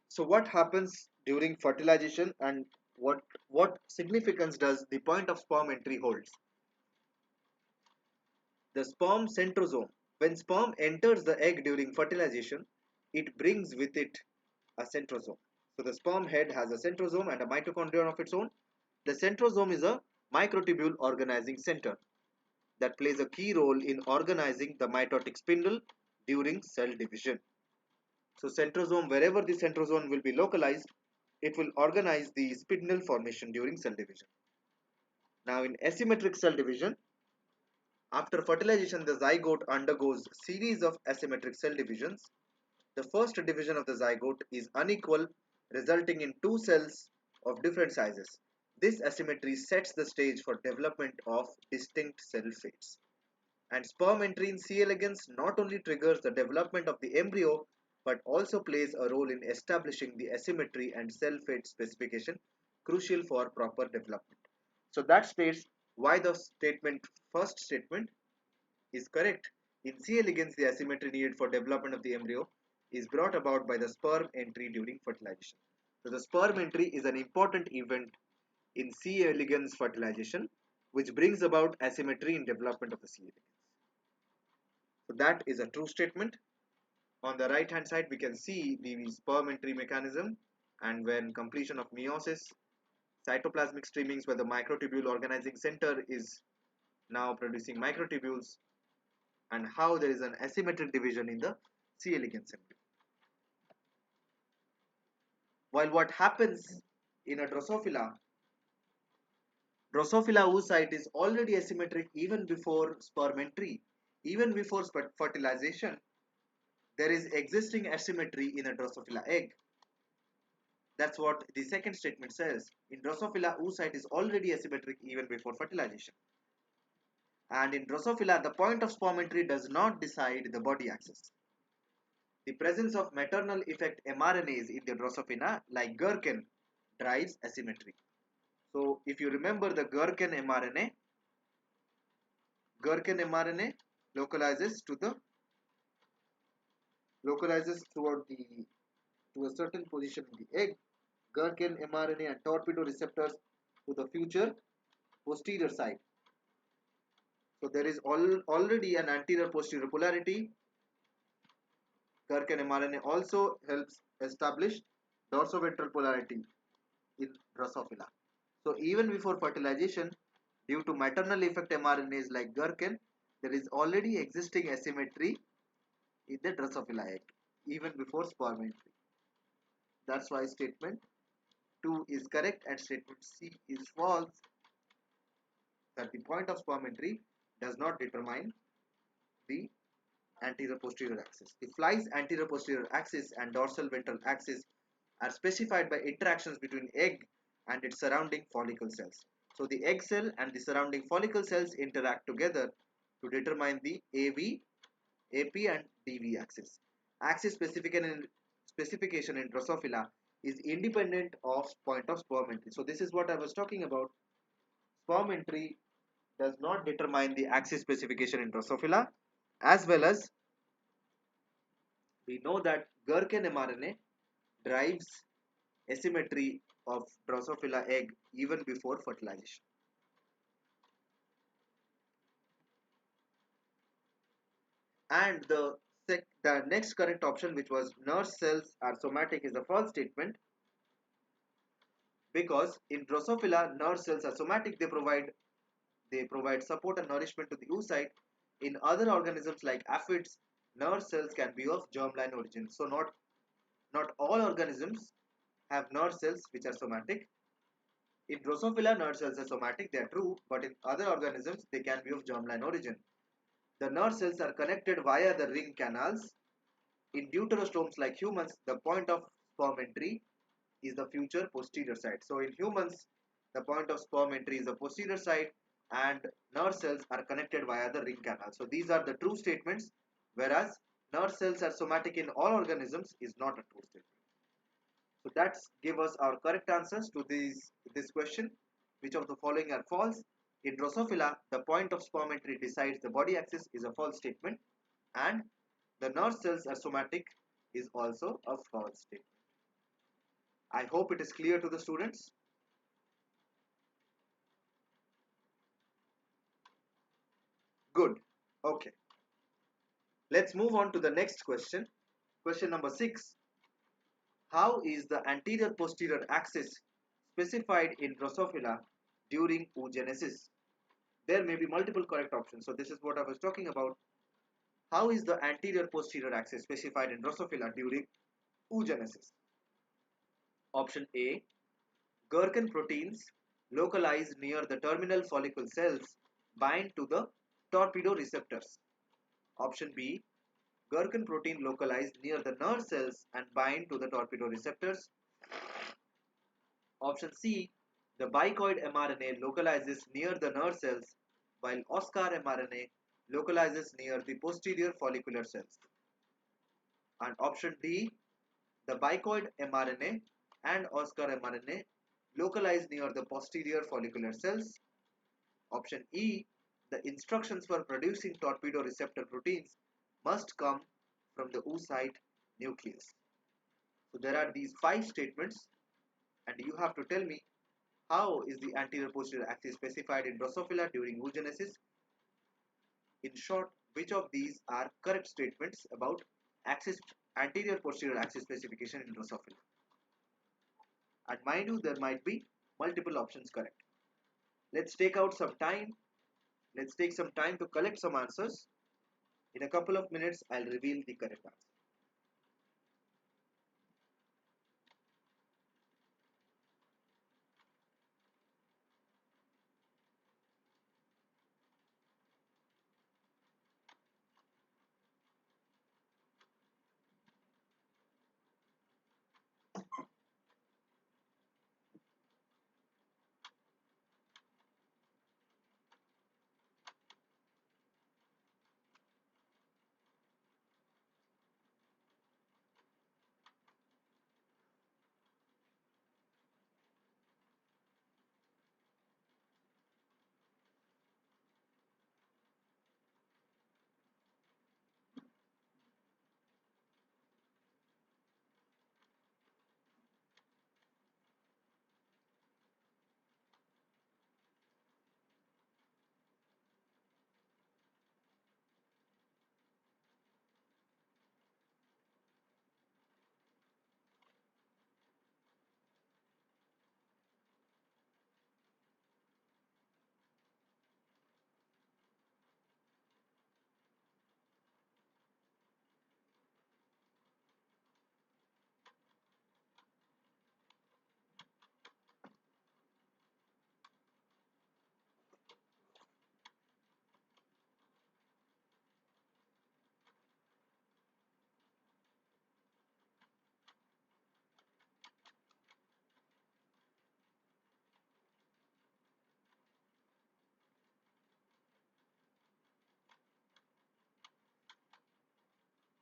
So what happens during fertilization, and what significance does the point of sperm entry holds? The sperm centrosome. When sperm enters the egg during fertilization, it brings with it a centrosome. So the sperm head has a centrosome and a mitochondrion of its own. The centrosome is a microtubule organizing center that plays a key role in organizing the mitotic spindle during cell division. So centrosome, wherever the centrosome will be localized, it will organize the spindle formation during cell division. Now in asymmetric cell division, after fertilization the zygote undergoes series of asymmetric cell divisions. The first division of the zygote is unequal, resulting in two cells of different sizes. This asymmetry sets the stage for development of distinct cell fates. And sperm entry in C. elegans not only triggers the development of the embryo but also plays a role in establishing the asymmetry and cell fate specification crucial for proper development. So that states why the first statement is correct. In C. elegans, the asymmetry needed for development of the embryo is brought about by the sperm entry during fertilization. So the sperm entry is an important event in C. elegans fertilization, which brings about asymmetry in development of the C. elegans. So that is a true statement. On the right hand side, we can see the sperm entry mechanism, and when completion of meiosis, cytoplasmic streamings where the microtubule organizing center is now producing microtubules, and how there is an asymmetric division in the C. elegans embryo. While what happens in a Drosophila oocyte is already asymmetric even before sperm entry. Even before fertilization, there is existing asymmetry in a Drosophila egg. That's what the second statement says. In Drosophila, oocyte is already asymmetric even before fertilization. And in Drosophila, the point of sperm entry does not decide the body axis. The presence of maternal effect mRNAs in the Drosophila, like gherkin, drives asymmetry. So, if you remember the gherkin mRNA localizes to the localizes toward the to a certain position in the egg. Gherkin mRNA and torpedo receptors to the future posterior side. So there is already an anterior posterior polarity. Gherkin mRNA also helps establish dorsoventral polarity in Drosophila. So even before fertilization, due to maternal effect mRNAs like Gherkin, there is already existing asymmetry in the Drosophila egg, even before sperm entry. That's why statement 2 is correct and statement C is false, that the point of sperm entry does not determine the anterior posterior axis. The fly's anterior posterior axis and dorsal ventral axis are specified by interactions between egg and its surrounding follicle cells. So the egg cell and the surrounding follicle cells interact together to determine the AV, AP and DV axis. Axis specification in Drosophila is independent of point of sperm entry. So this is what I was talking about. Sperm entry does not determine the axis specification in Drosophila, as well as we know that Gherkin mRNA drives asymmetry of Drosophila egg even before fertilization. And the next correct option, which was nerve cells are somatic, is a false statement, because in Drosophila nerve cells are somatic. They provide support and nourishment to the oocyte. In other organisms like aphids, nerve cells can be of germline origin. So not all organisms have nerve cells which are somatic. In Drosophila, nerve cells are somatic, they are true, but in other organisms, they can be of germline origin. The nerve cells are connected via the ring canals. In deuterostomes like humans, the point of sperm entry is the future posterior side. So in humans, the point of sperm entry is the posterior side, and nerve cells are connected via the ring canal. So these are the true statements, whereas nerve cells are somatic in all organisms is not a true statement. So that's give us our correct answers to this question. Which of the following are false? In Drosophila, the point of sperm entry decides the body axis is a false statement, and the nerve cells are somatic is also a false statement. I hope it is clear to the students. Good. Okay. Let's move on to the next question. Question number 6. How is the anterior posterior axis specified in Drosophila during oogenesis? There may be multiple correct options. So this is what I was talking about. How is the anterior posterior axis specified in Drosophila during oogenesis? Option A. Gherkin proteins localized near the terminal follicle cells bind to the torpedo receptors. Option B. Gherkin protein localized near the nerve cells and bind to the torpedo receptors. Option C. The bicoid mRNA localizes near the nerve cells while Oscar mRNA localizes near the posterior follicular cells. And option D. The bicoid mRNA and Oscar mRNA localize near the posterior follicular cells. Option E. The instructions for producing torpedo receptor proteins must come from the oocyte nucleus. So there are these 5 statements, and you have to tell me how is the anterior posterior axis specified in Drosophila during oogenesis. In short, which of these are correct statements about axis anterior posterior axis specification in Drosophila? And mind you, there might be multiple options correct. Let's take out some time. Let's take some time to collect some answers. In a couple of minutes, I'll reveal the correct answer.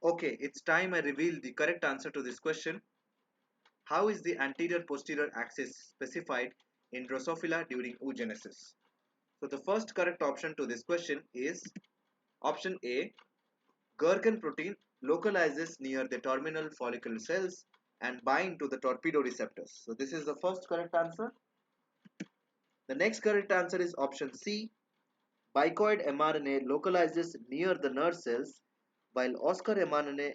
Okay, it's time I reveal the correct answer to this question. How is the anterior posterior axis specified in Drosophila during oogenesis? So the first correct option to this question is option A. Gherkin protein localizes near the terminal follicle cells and bind to the torpedo receptors. So this is the first correct answer. The next correct answer is option C. Bicoid mRNA localizes near the nerve cells while Oscar mRNA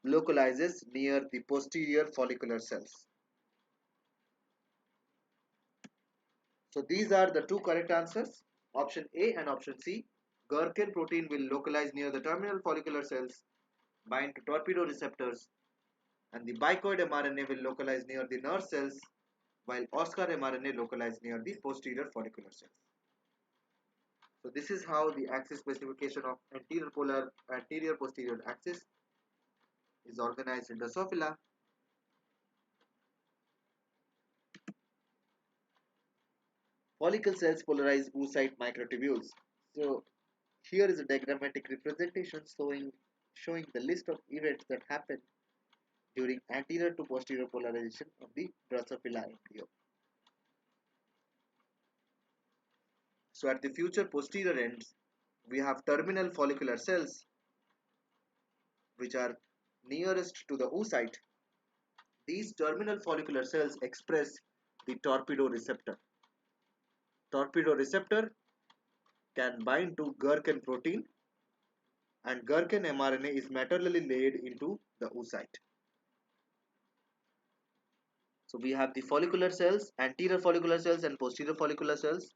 localizes near the posterior follicular cells. So these are the two correct answers, option A and option C. Gherkin protein will localize near the terminal follicular cells, bind to torpedo receptors, and the bicoid mRNA will localize near the nerve cells, while Oscar mRNA localize near the posterior follicular cells. So this is how the axis specification of anterior posterior axis is organized in Drosophila. Follicle cells polarize oocyte microtubules. So here is a diagrammatic representation showing the list of events that happen during anterior to posterior polarization of the Drosophila embryo. So at the future posterior ends, we have terminal follicular cells which are nearest to the oocyte. These terminal follicular cells express the torpedo receptor. Torpedo receptor can bind to Gherkin protein, and Gherkin mRNA is maternally laid into the oocyte. So we have the follicular cells, anterior follicular cells and posterior follicular cells,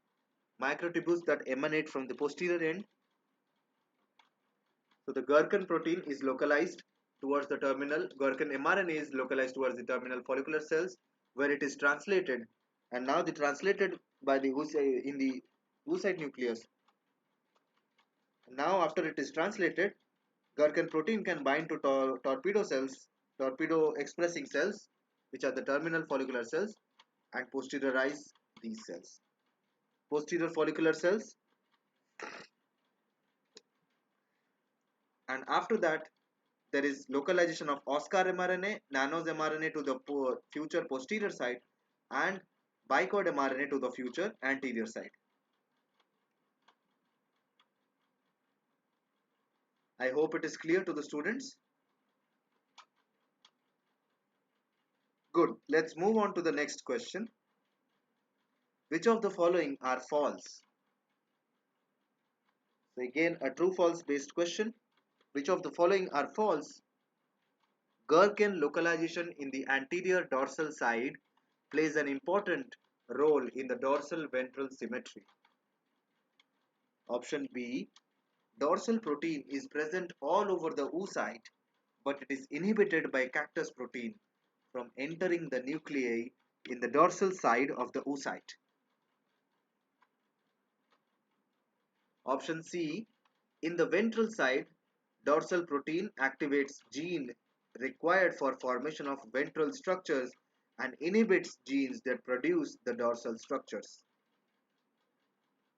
microtubules that emanate from the posterior end. So the Gherkin protein is localized towards the terminal, Gherkin mRNA is localized towards the terminal follicular cells where it is translated, and now the translated by the oocyte in the oocyte nucleus. Now after it is translated, Gherkin protein can bind to torpedo cells, torpedo expressing cells, which are the terminal follicular cells, and posteriorize these cells. Posterior follicular cells, and after that there is localization of Oscar mRNA, nanos mRNA to the future posterior side, and bicod mRNA to the future anterior side. I hope it is clear to the students. Good. Let's move on to the next question. Which of the following are false? So again, a true false based question. Which of the following are false? Gherkin localization in the anterior dorsal side plays an important role in the dorsal ventral symmetry. Option B, dorsal protein is present all over the oocyte, but it is inhibited by cactus protein from entering the nuclei in the dorsal side of the oocyte. Option C, in the ventral side, dorsal protein activates gene required for formation of ventral structures and inhibits genes that produce the dorsal structures.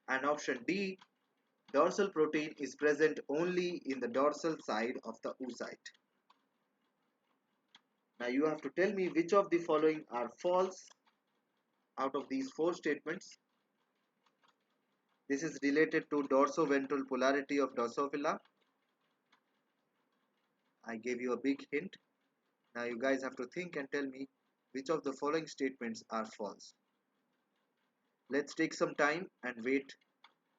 And option D, dorsal protein is present only in the dorsal side of the oocyte. Now you have to tell me which of the following are false out of these four statements. This is related to dorsoventral polarity of Drosophila. I gave you a big hint. Now you guys have to think and tell me which of the following statements are false. Let's take some time and wait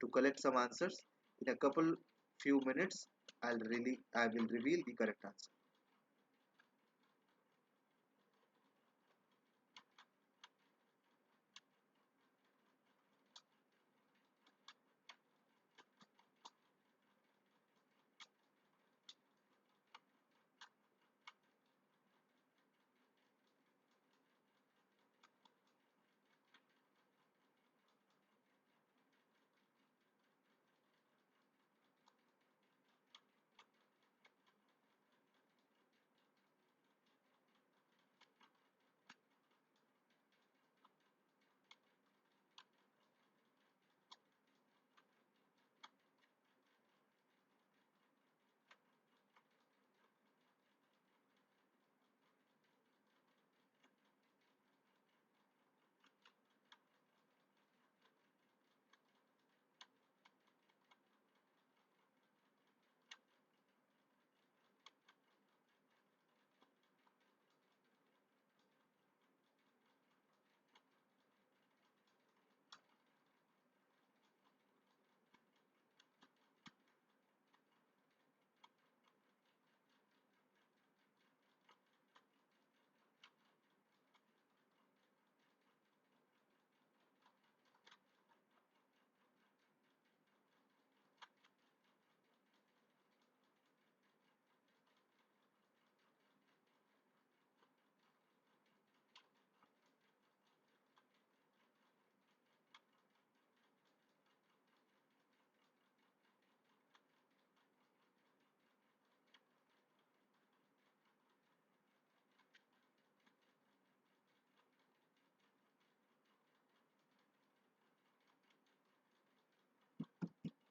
to collect some answers. In a couple few minutes, I will reveal the correct answer.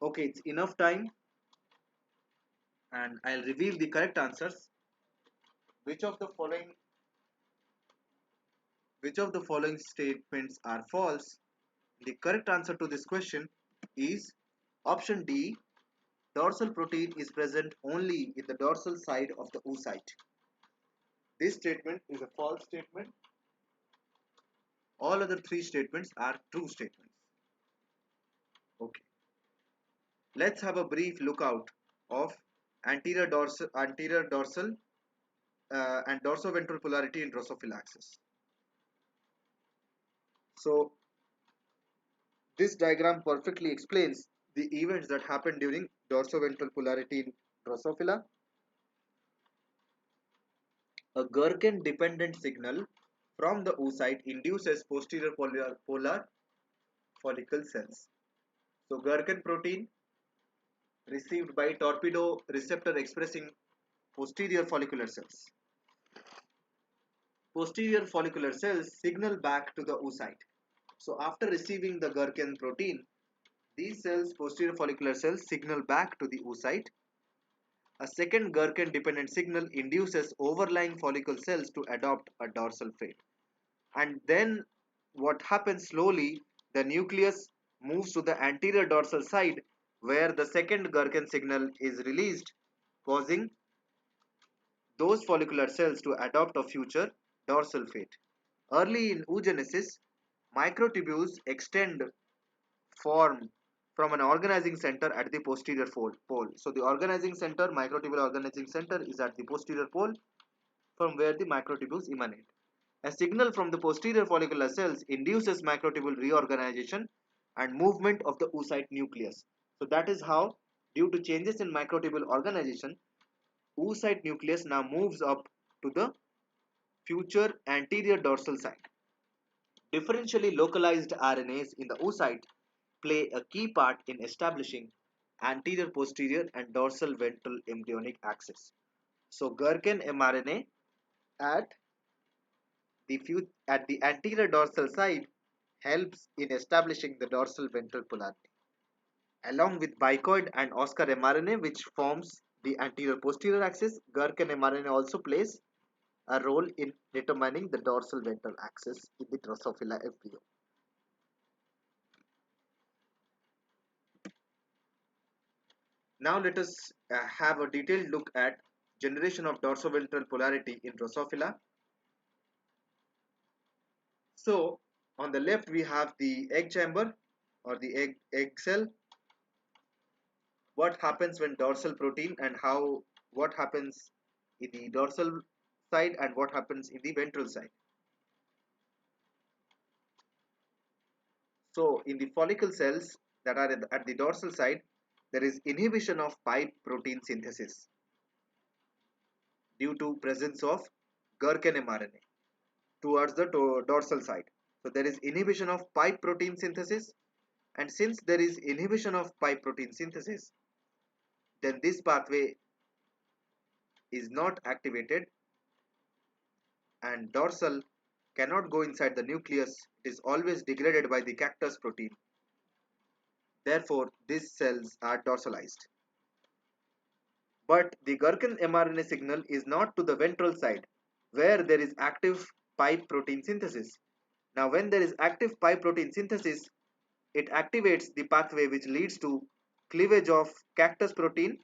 Okay, it's enough time and I'll reveal the correct answers. Which of the following which of the following statements are false? The correct answer to this question is option D. Dorsal protein is present only in the dorsal side of the oocyte. This statement is a false statement. All other three statements are true statements. Okay. Let's have a brief lookout of anterior dorsal and dorsoventral polarity in Drosophila axis. So this diagram perfectly explains the events that happen during dorsoventral polarity in Drosophila. A Gherkin dependent signal from the oocyte induces posterior polar follicle cells. So Gherkin protein received by torpedo receptor expressing posterior follicular cells. Posterior follicular cells signal back to the oocyte. So after receiving the Gherkin protein, these cells, posterior follicular cells, signal back to the oocyte. A second Gherkin dependent signal induces overlying follicle cells to adopt a dorsal fate. And then what happens slowly, the nucleus moves to the anterior dorsal side where the second Gherkin signal is released, causing those follicular cells to adopt a future dorsal fate. Early in oogenesis, microtubules extend form from an organizing center at the posterior pole. So the organizing center, microtubule organizing center, is at the posterior pole from where the microtubules emanate. A signal from the posterior follicular cells induces microtubule reorganization and movement of the oocyte nucleus. So that is how, due to changes in microtubule organization, oocyte nucleus now moves up to the future anterior dorsal side. Differentially localized RNAs in the oocyte play a key part in establishing anterior, posterior, and dorsal ventral embryonic axis. So Gherkin mRNA at at the anterior dorsal side helps in establishing the dorsal ventral polarity. Along with bicoid and Oscar mRNA, which forms the anterior posterior axis, Gherkin mRNA also plays a role in determining the dorsal ventral axis in the Drosophila embryo. Now let us have a detailed look at generation of dorsoventral polarity in Drosophila. So on the left we have the egg chamber or the egg cell. What happens when dorsal protein and what happens in the dorsal side and what happens in the ventral side. So in the follicle cells that are at the dorsal side, there is inhibition of pipe protein synthesis due to presence of Gherkin mRNA towards the dorsal side. So there is inhibition of pipe protein synthesis, and since there is inhibition of pipe protein synthesis, then this pathway is not activated and dorsal cannot go inside the nucleus. It is always degraded by the cactus protein. Therefore, these cells are dorsalized. But the Gherkin mRNA signal is not to the ventral side where there is active pipe protein synthesis. Now when there is active pipe protein synthesis, it activates the pathway which leads to cleavage of cactus protein,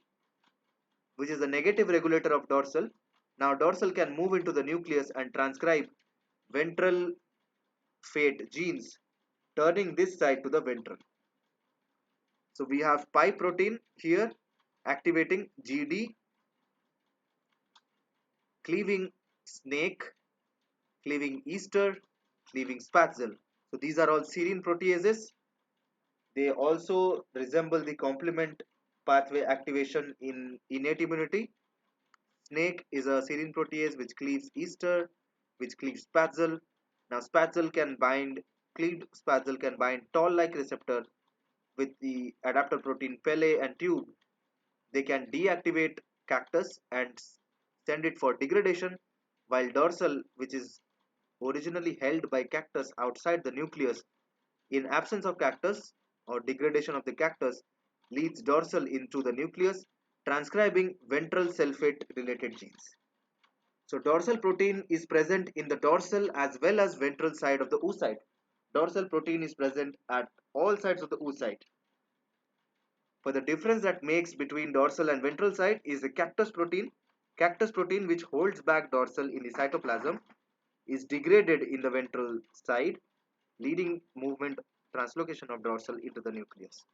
which is the negative regulator of dorsal. Now dorsal can move into the nucleus and transcribe ventral fate genes, turning this side to the ventral. So we have pi protein here activating GD, cleaving snake, cleaving Easter, cleaving spatzel. So these are all serine proteases. They also resemble the complement pathway activation in innate immunity. Snake is a serine protease which cleaves Easter, which cleaves spatzel. Now cleaved spatzel can bind toll-like receptor with the adapter protein pele and tube. They can deactivate cactus and send it for degradation, while dorsal, which is originally held by cactus outside the nucleus, in absence of cactus or degradation of the cactus, leads dorsal into the nucleus, transcribing ventral sulfate related genes. So dorsal protein is present in the dorsal as well as ventral side of the oocyte. Dorsal protein is present at all sides of the oocyte. For the difference that makes between dorsal and ventral side is the cactus protein. Cactus protein, which holds back dorsal in the cytoplasm, is degraded in the ventral side, leading movement translocation of dorsal into the nucleus.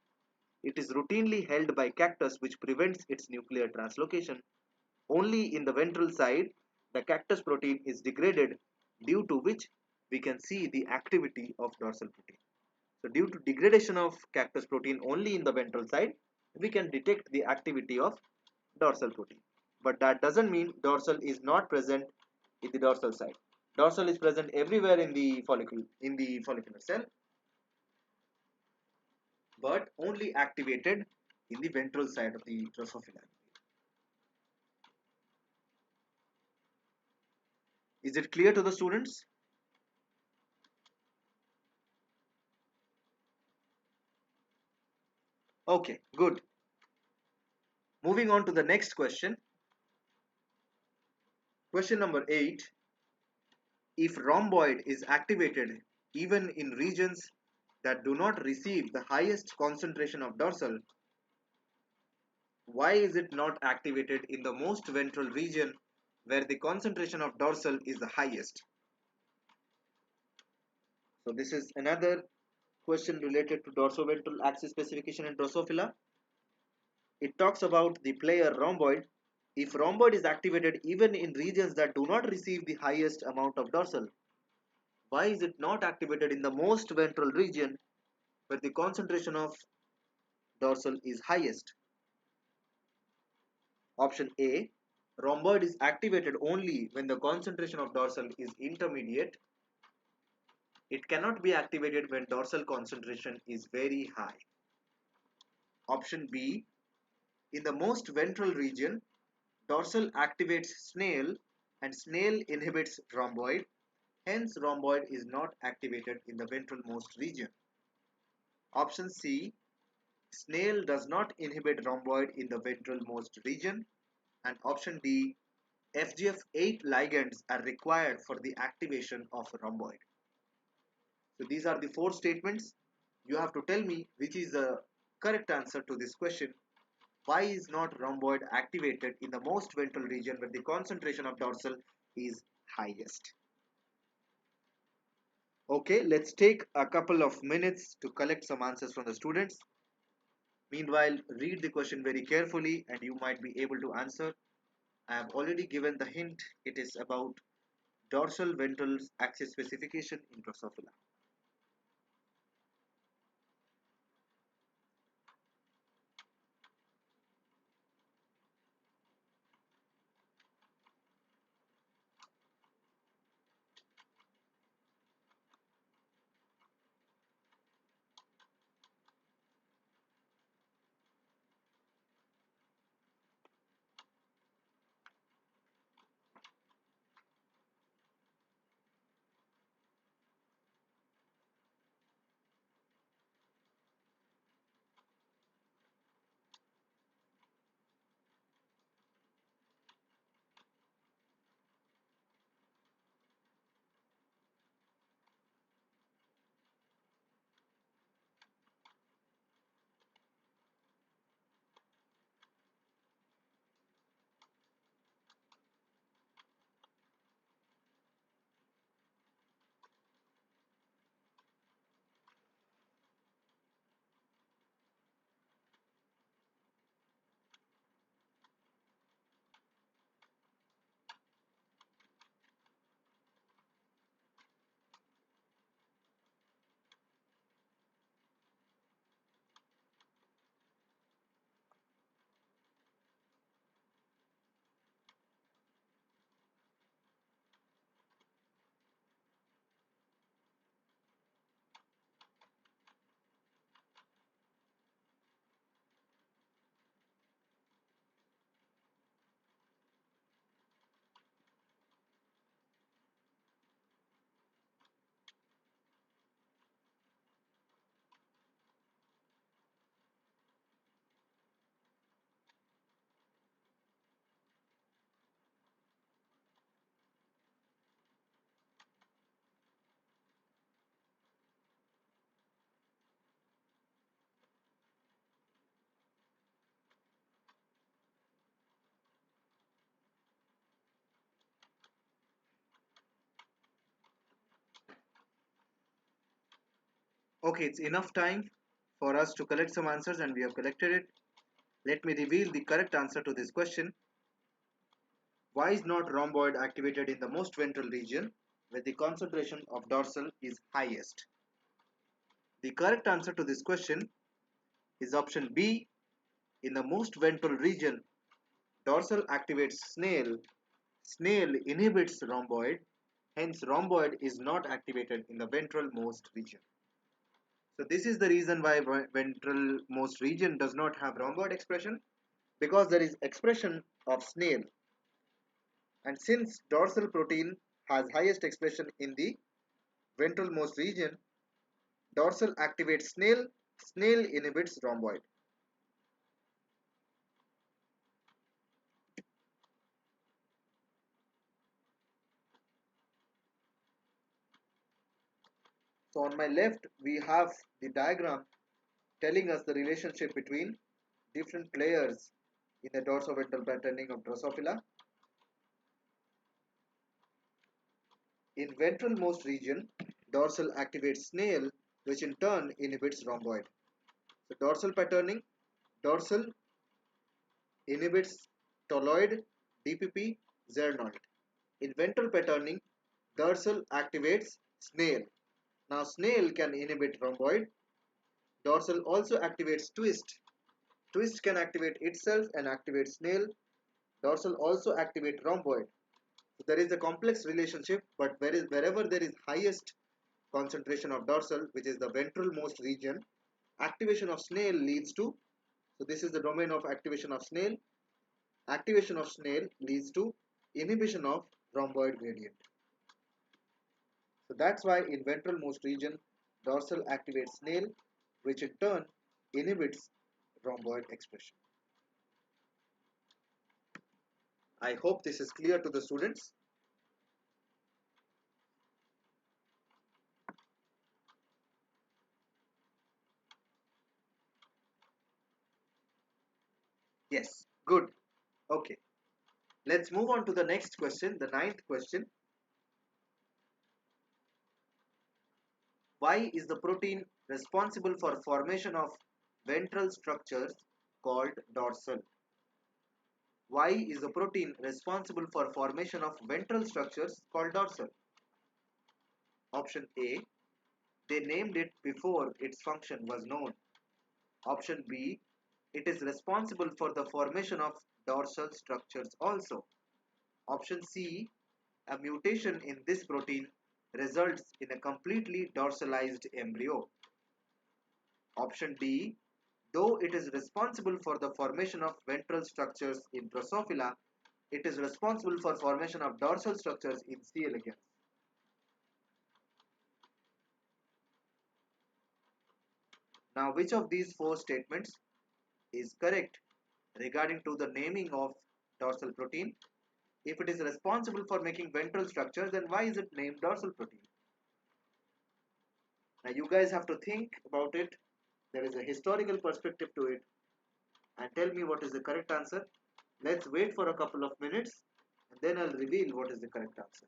It is routinely held by cactus, which prevents its nuclear translocation. Only in the ventral side, the cactus protein is degraded, due to which we can see the activity of dorsal protein. So due to degradation of cactus protein only in the ventral side, we can detect the activity of dorsal protein. But that doesn't mean dorsal is not present in the dorsal side. Dorsal is present everywhere in the follicular cell, but only activated in the ventral side of the Drosophila. Is it clear to the students? Okay, good. Moving on to the next question. Question number 8. If rhomboid is activated even in regions that do not receive the highest concentration of dorsal, why is it not activated in the most ventral region where the concentration of dorsal is the highest? So this is another question related to dorsoventral axis specification in Drosophila. It talks about the player rhomboid. If rhomboid is activated even in regions that do not receive the highest amount of dorsal, why is it not activated in the most ventral region where the concentration of dorsal is highest? Option A, rhomboid is activated only when the concentration of dorsal is intermediate. It cannot be activated when dorsal concentration is very high. Option B, in the most ventral region, dorsal activates snail and snail inhibits rhomboid. Hence, rhomboid is not activated in the ventralmost region. Option C, snail does not inhibit rhomboid in the ventralmost region. And option D, FGF8 ligands are required for the activation of rhomboid. So these are the four statements. You have to tell me which is the correct answer to this question. Why is not rhomboid activated in the most ventral region where the concentration of dorsal is highest? Okay, let's take a couple of minutes to collect some answers from the students. Meanwhile, read the question very carefully and you might be able to answer. I have already given the hint. It is about dorsal ventral axis specification in Drosophila. Okay, it's enough time for us to collect some answers and we have collected it. Let me reveal the correct answer to this question. Why is not rhomboid activated in the most ventral region where the concentration of dorsal is highest? The correct answer to this question is option B. In the most ventral region, dorsal activates snail. Snail inhibits rhomboid. Hence, rhomboid is not activated in the ventral most region. So this is the reason why ventral most region does not have rhomboid expression, because there is expression of snail. And since dorsal protein has highest expression in the ventral most region, dorsal activates snail, snail inhibits rhomboid. So on my left, we have the diagram telling us the relationship between different players in the dorsoventral patterning of Drosophila. In ventralmost region, dorsal activates snail, which in turn inhibits rhomboid. So dorsal patterning, dorsal inhibits toloid, DPP, Zernold. In ventral patterning, dorsal activates snail. Now snail can inhibit rhomboid. Dorsal also activates twist. Twist can activate itself and activate snail. Dorsal also activate rhomboid. So there is a complex relationship, but wherever there is highest concentration of dorsal, which is the ventralmost region, activation of snail leads to, so this is the domain of activation of snail. Activation of snail leads to inhibition of rhomboid gradient. So that's why in ventralmost region, dorsal activates snail, which in turn inhibits rhomboid expression. I hope this is clear to the students. Yes, good. Okay, let's move on to the next question, the ninth question. Why is the protein responsible for formation of ventral structures called dorsal? Why is the protein responsible for formation of ventral structures called dorsal? Option A, they named it before its function was known. Option B, it is responsible for the formation of dorsal structures also. Option C, a mutation in this protein results in a completely dorsalized embryo. Option D, though it is responsible for the formation of ventral structures in Drosophila, it is responsible for formation of dorsal structures in C. elegans. Now, which of these four statements is correct regarding to the naming of dorsal protein? If it is responsible for making ventral structures, then why is it named dorsal protein? Now, you guys have to think about it. There is a historical perspective to it, and tell me what is the correct answer. Let's wait for a couple of minutes and then I'll reveal what is the correct answer.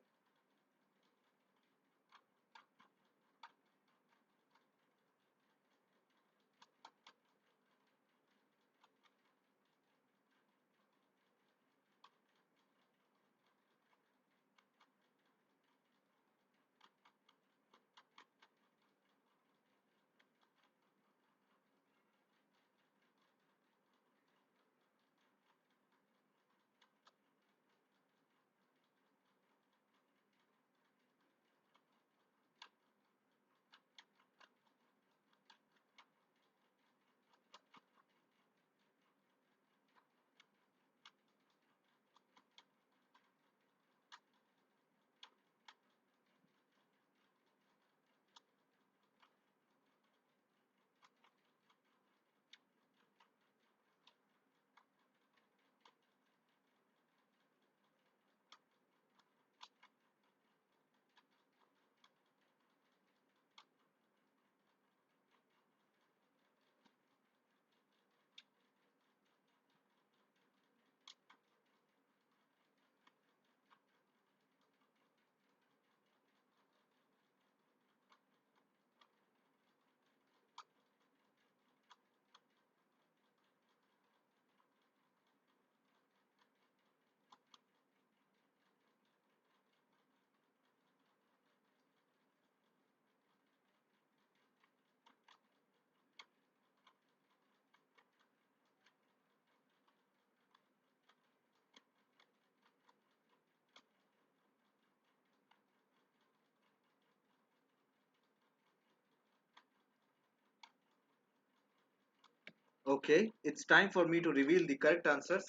Okay, it's time for me to reveal the correct answers.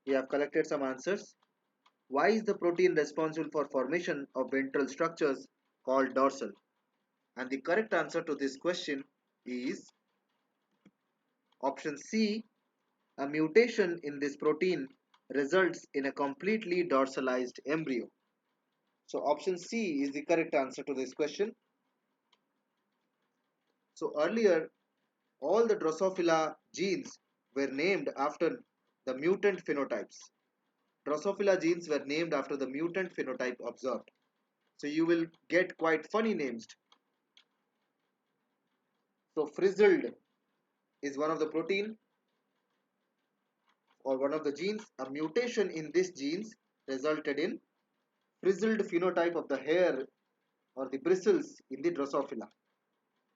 We have collected some answers. Why is the protein responsible for formation of ventral structures called dorsal? And the correct answer to this question is option C. A mutation in this protein results in a completely dorsalized embryo. So option C is the correct answer to this question. So earlier, all the Drosophila genes were named after the mutant phenotypes. Drosophila genes were named after the mutant phenotype observed. So you will get quite funny names. So frizzled is one of the protein or one of the genes. A mutation in this genes resulted in frizzled phenotype of the hair or the bristles in the Drosophila.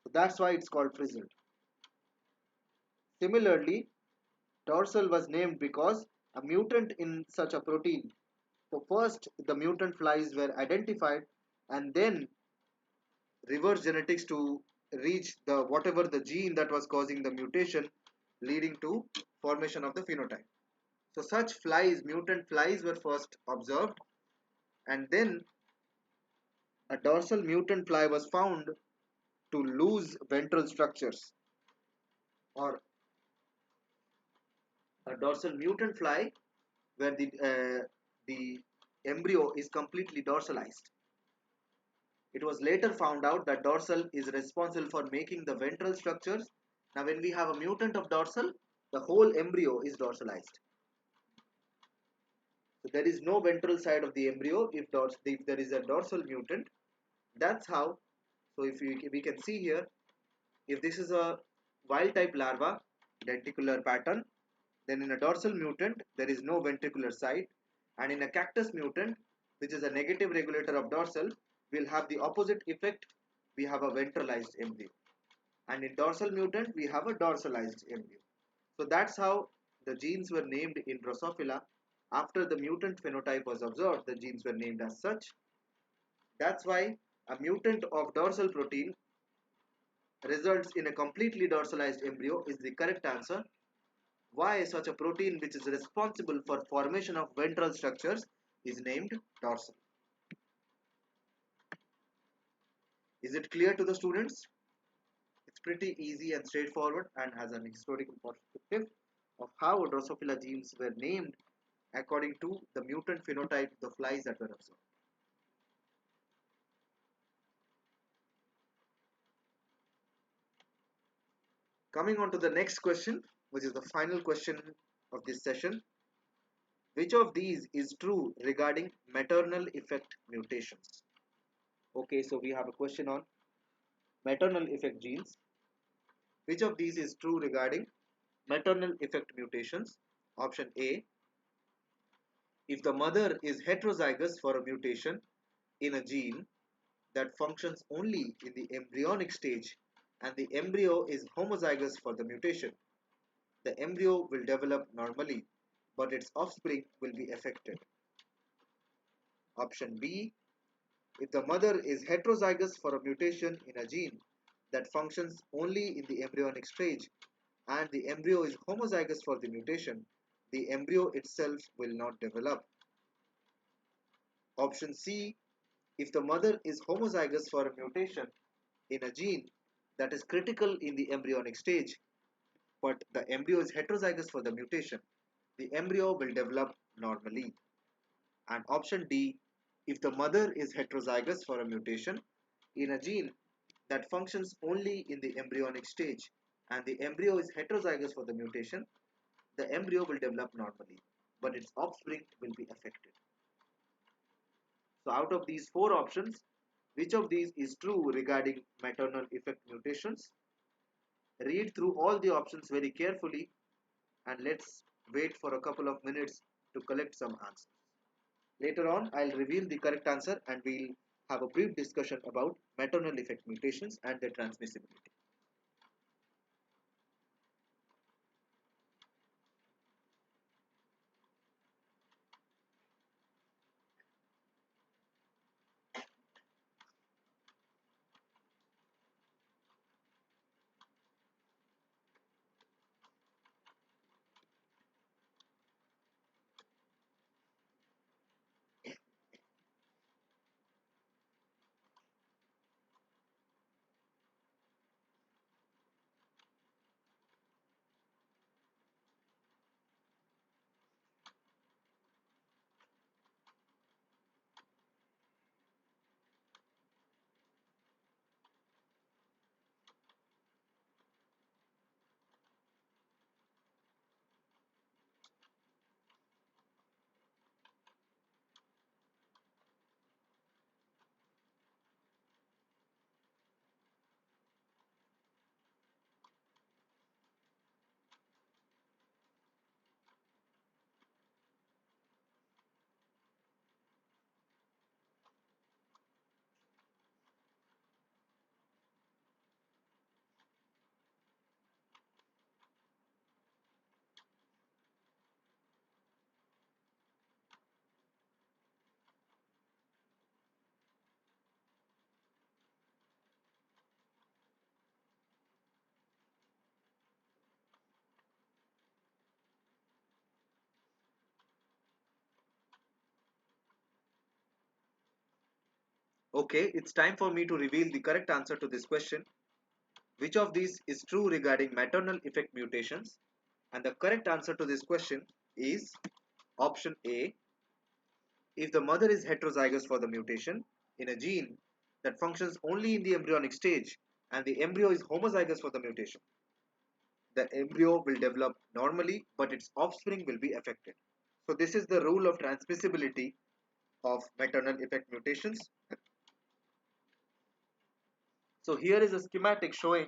So that's why it's called frizzled. Similarly, dorsal was named because a mutant in such a protein. So first the mutant flies were identified and then reverse genetics to reach the whatever the gene that was causing the mutation leading to formation of the phenotype. So such flies, mutant flies were first observed and then a dorsal mutant fly was found to lose ventral structures or a dorsal mutant fly where the embryo is completely dorsalized. It was later found out that dorsal is responsible for making the ventral structures. Now when we have a mutant of dorsal, the whole embryo is dorsalized. So there is no ventral side of the embryo if there is a dorsal mutant. That's how. So if we can see here, if this is a wild type larva, denticular pattern, then in a dorsal mutant there is no ventricular side, and in a cactus mutant, which is a negative regulator of dorsal, we'll have the opposite effect. We have a ventralized embryo, and in dorsal mutant we have a dorsalized embryo. So that's how the genes were named in Drosophila. After the mutant phenotype was observed, the genes were named as such. That's why a mutant of dorsal protein results in a completely dorsalized embryo is the correct answer. Why such a protein which is responsible for formation of ventral structures is named dorsal. Is it clear to the students? It's pretty easy and straightforward and has an historical perspective of how Drosophila genes were named according to the mutant phenotype of the flies that were observed. Coming on to the next question, which is the final question of this session. Which of these is true regarding maternal effect mutations? Okay, so we have a question on maternal effect genes. Which of these is true regarding maternal effect mutations? Option A. If the mother is heterozygous for a mutation in a gene that functions only in the embryonic stage and the embryo is homozygous for the mutation, the embryo will develop normally, but its offspring will be affected. Option B. If the mother is heterozygous for a mutation in a gene that functions only in the embryonic stage and the embryo is homozygous for the mutation, the embryo itself will not develop. Option C. If the mother is homozygous for a mutation in a gene that is critical in the embryonic stage, but the embryo is heterozygous for the mutation, the embryo will develop normally. And option D. If the mother is heterozygous for a mutation in a gene that functions only in the embryonic stage and the embryo is heterozygous for the mutation, the embryo will develop normally, but its offspring will be affected. So out of these four options, which of these is true regarding maternal effect mutations? Read through all the options very carefully and let's wait for a couple of minutes to collect some answers. Later on, I'll reveal the correct answer and we'll have a brief discussion about maternal effect mutations and their transmissibility. Okay, it's time for me to reveal the correct answer to this question. Which of these is true regarding maternal effect mutations? And the correct answer to this question is option A. If the mother is heterozygous for the mutation in a gene that functions only in the embryonic stage and the embryo is homozygous for the mutation, the embryo will develop normally but its offspring will be affected. So this is the rule of transmissibility of maternal effect mutations. So here is a schematic showing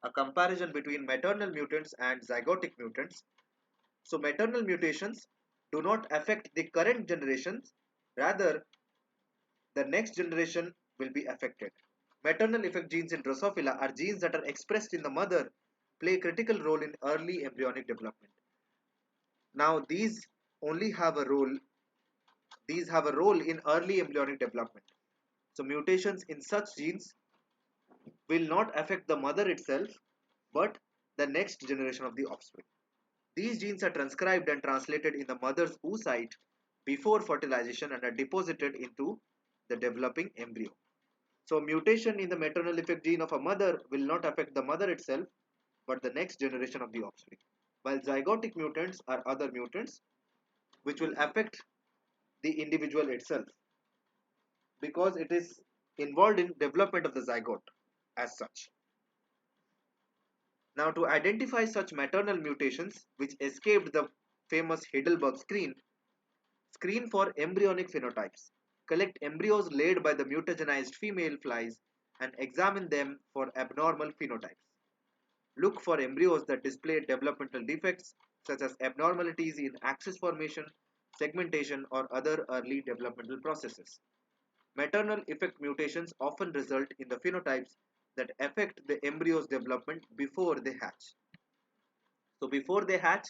a comparison between maternal mutants and zygotic mutants. So maternal mutations do not affect the current generations, rather the next generation will be affected. Maternal effect genes in Drosophila are genes that are expressed in the mother, play a critical role in early embryonic development. Now only have a role these have a role in early embryonic development. So mutations in such genes will not affect the mother itself but the next generation of the offspring. These genes are transcribed and translated in the mother's oocyte before fertilization and are deposited into the developing embryo. So mutation in the maternal effect gene of a mother will not affect the mother itself but the next generation of the offspring. While zygotic mutants are other mutants which will affect the individual itself because it is involved in development of the zygote as such. Now to identify such maternal mutations which escaped the famous Heidelberg screen for embryonic phenotypes, collect embryos laid by the mutagenized female flies and examine them for abnormal phenotypes. Look for embryos that display developmental defects such as abnormalities in axis formation, segmentation or other early developmental processes. Maternal effect mutations often result in the phenotypes that affect the embryo's development before they hatch. So before they hatch,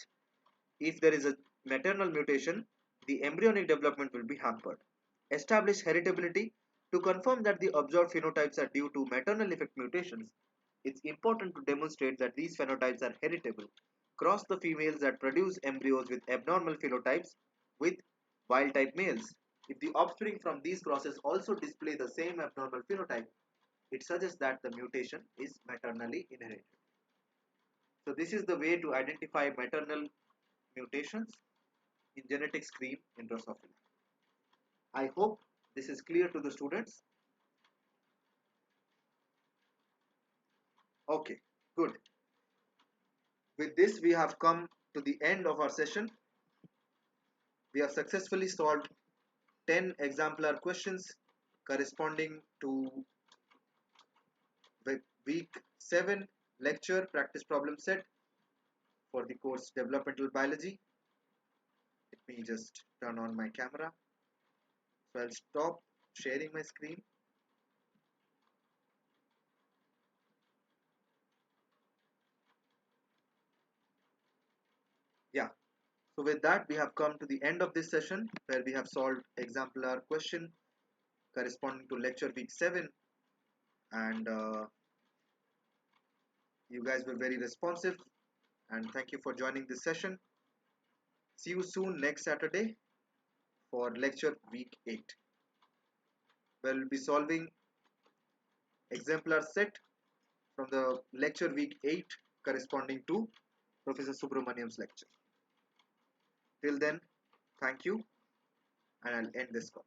if there is a maternal mutation, the embryonic development will be hampered. Establish heritability. To confirm that the observed phenotypes are due to maternal effect mutations, it's important to demonstrate that these phenotypes are heritable. Cross the females that produce embryos with abnormal phenotypes with wild type males. If the offspring from these crosses also display the same abnormal phenotype, it suggests that the mutation is maternally inherited. So this is the way to identify maternal mutations in genetic screen in Drosophila. I hope this is clear to the students. Okay, good. With this, we have come to the end of our session. We have successfully solved 10 exemplar questions corresponding to week 7 lecture practice problem set for the course Developmental Biology. Let me just turn on my camera. So I'll stop sharing my screen. Yeah. So with that, we have come to the end of this session where we have solved exemplar question corresponding to lecture week 7, and you guys were very responsive, and thank you for joining this session. See you soon next Saturday for lecture week 8, where we'll be solving exemplar set from the lecture week 8 corresponding to Professor Subramaniam's lecture. Till then, thank you, and I'll end this call.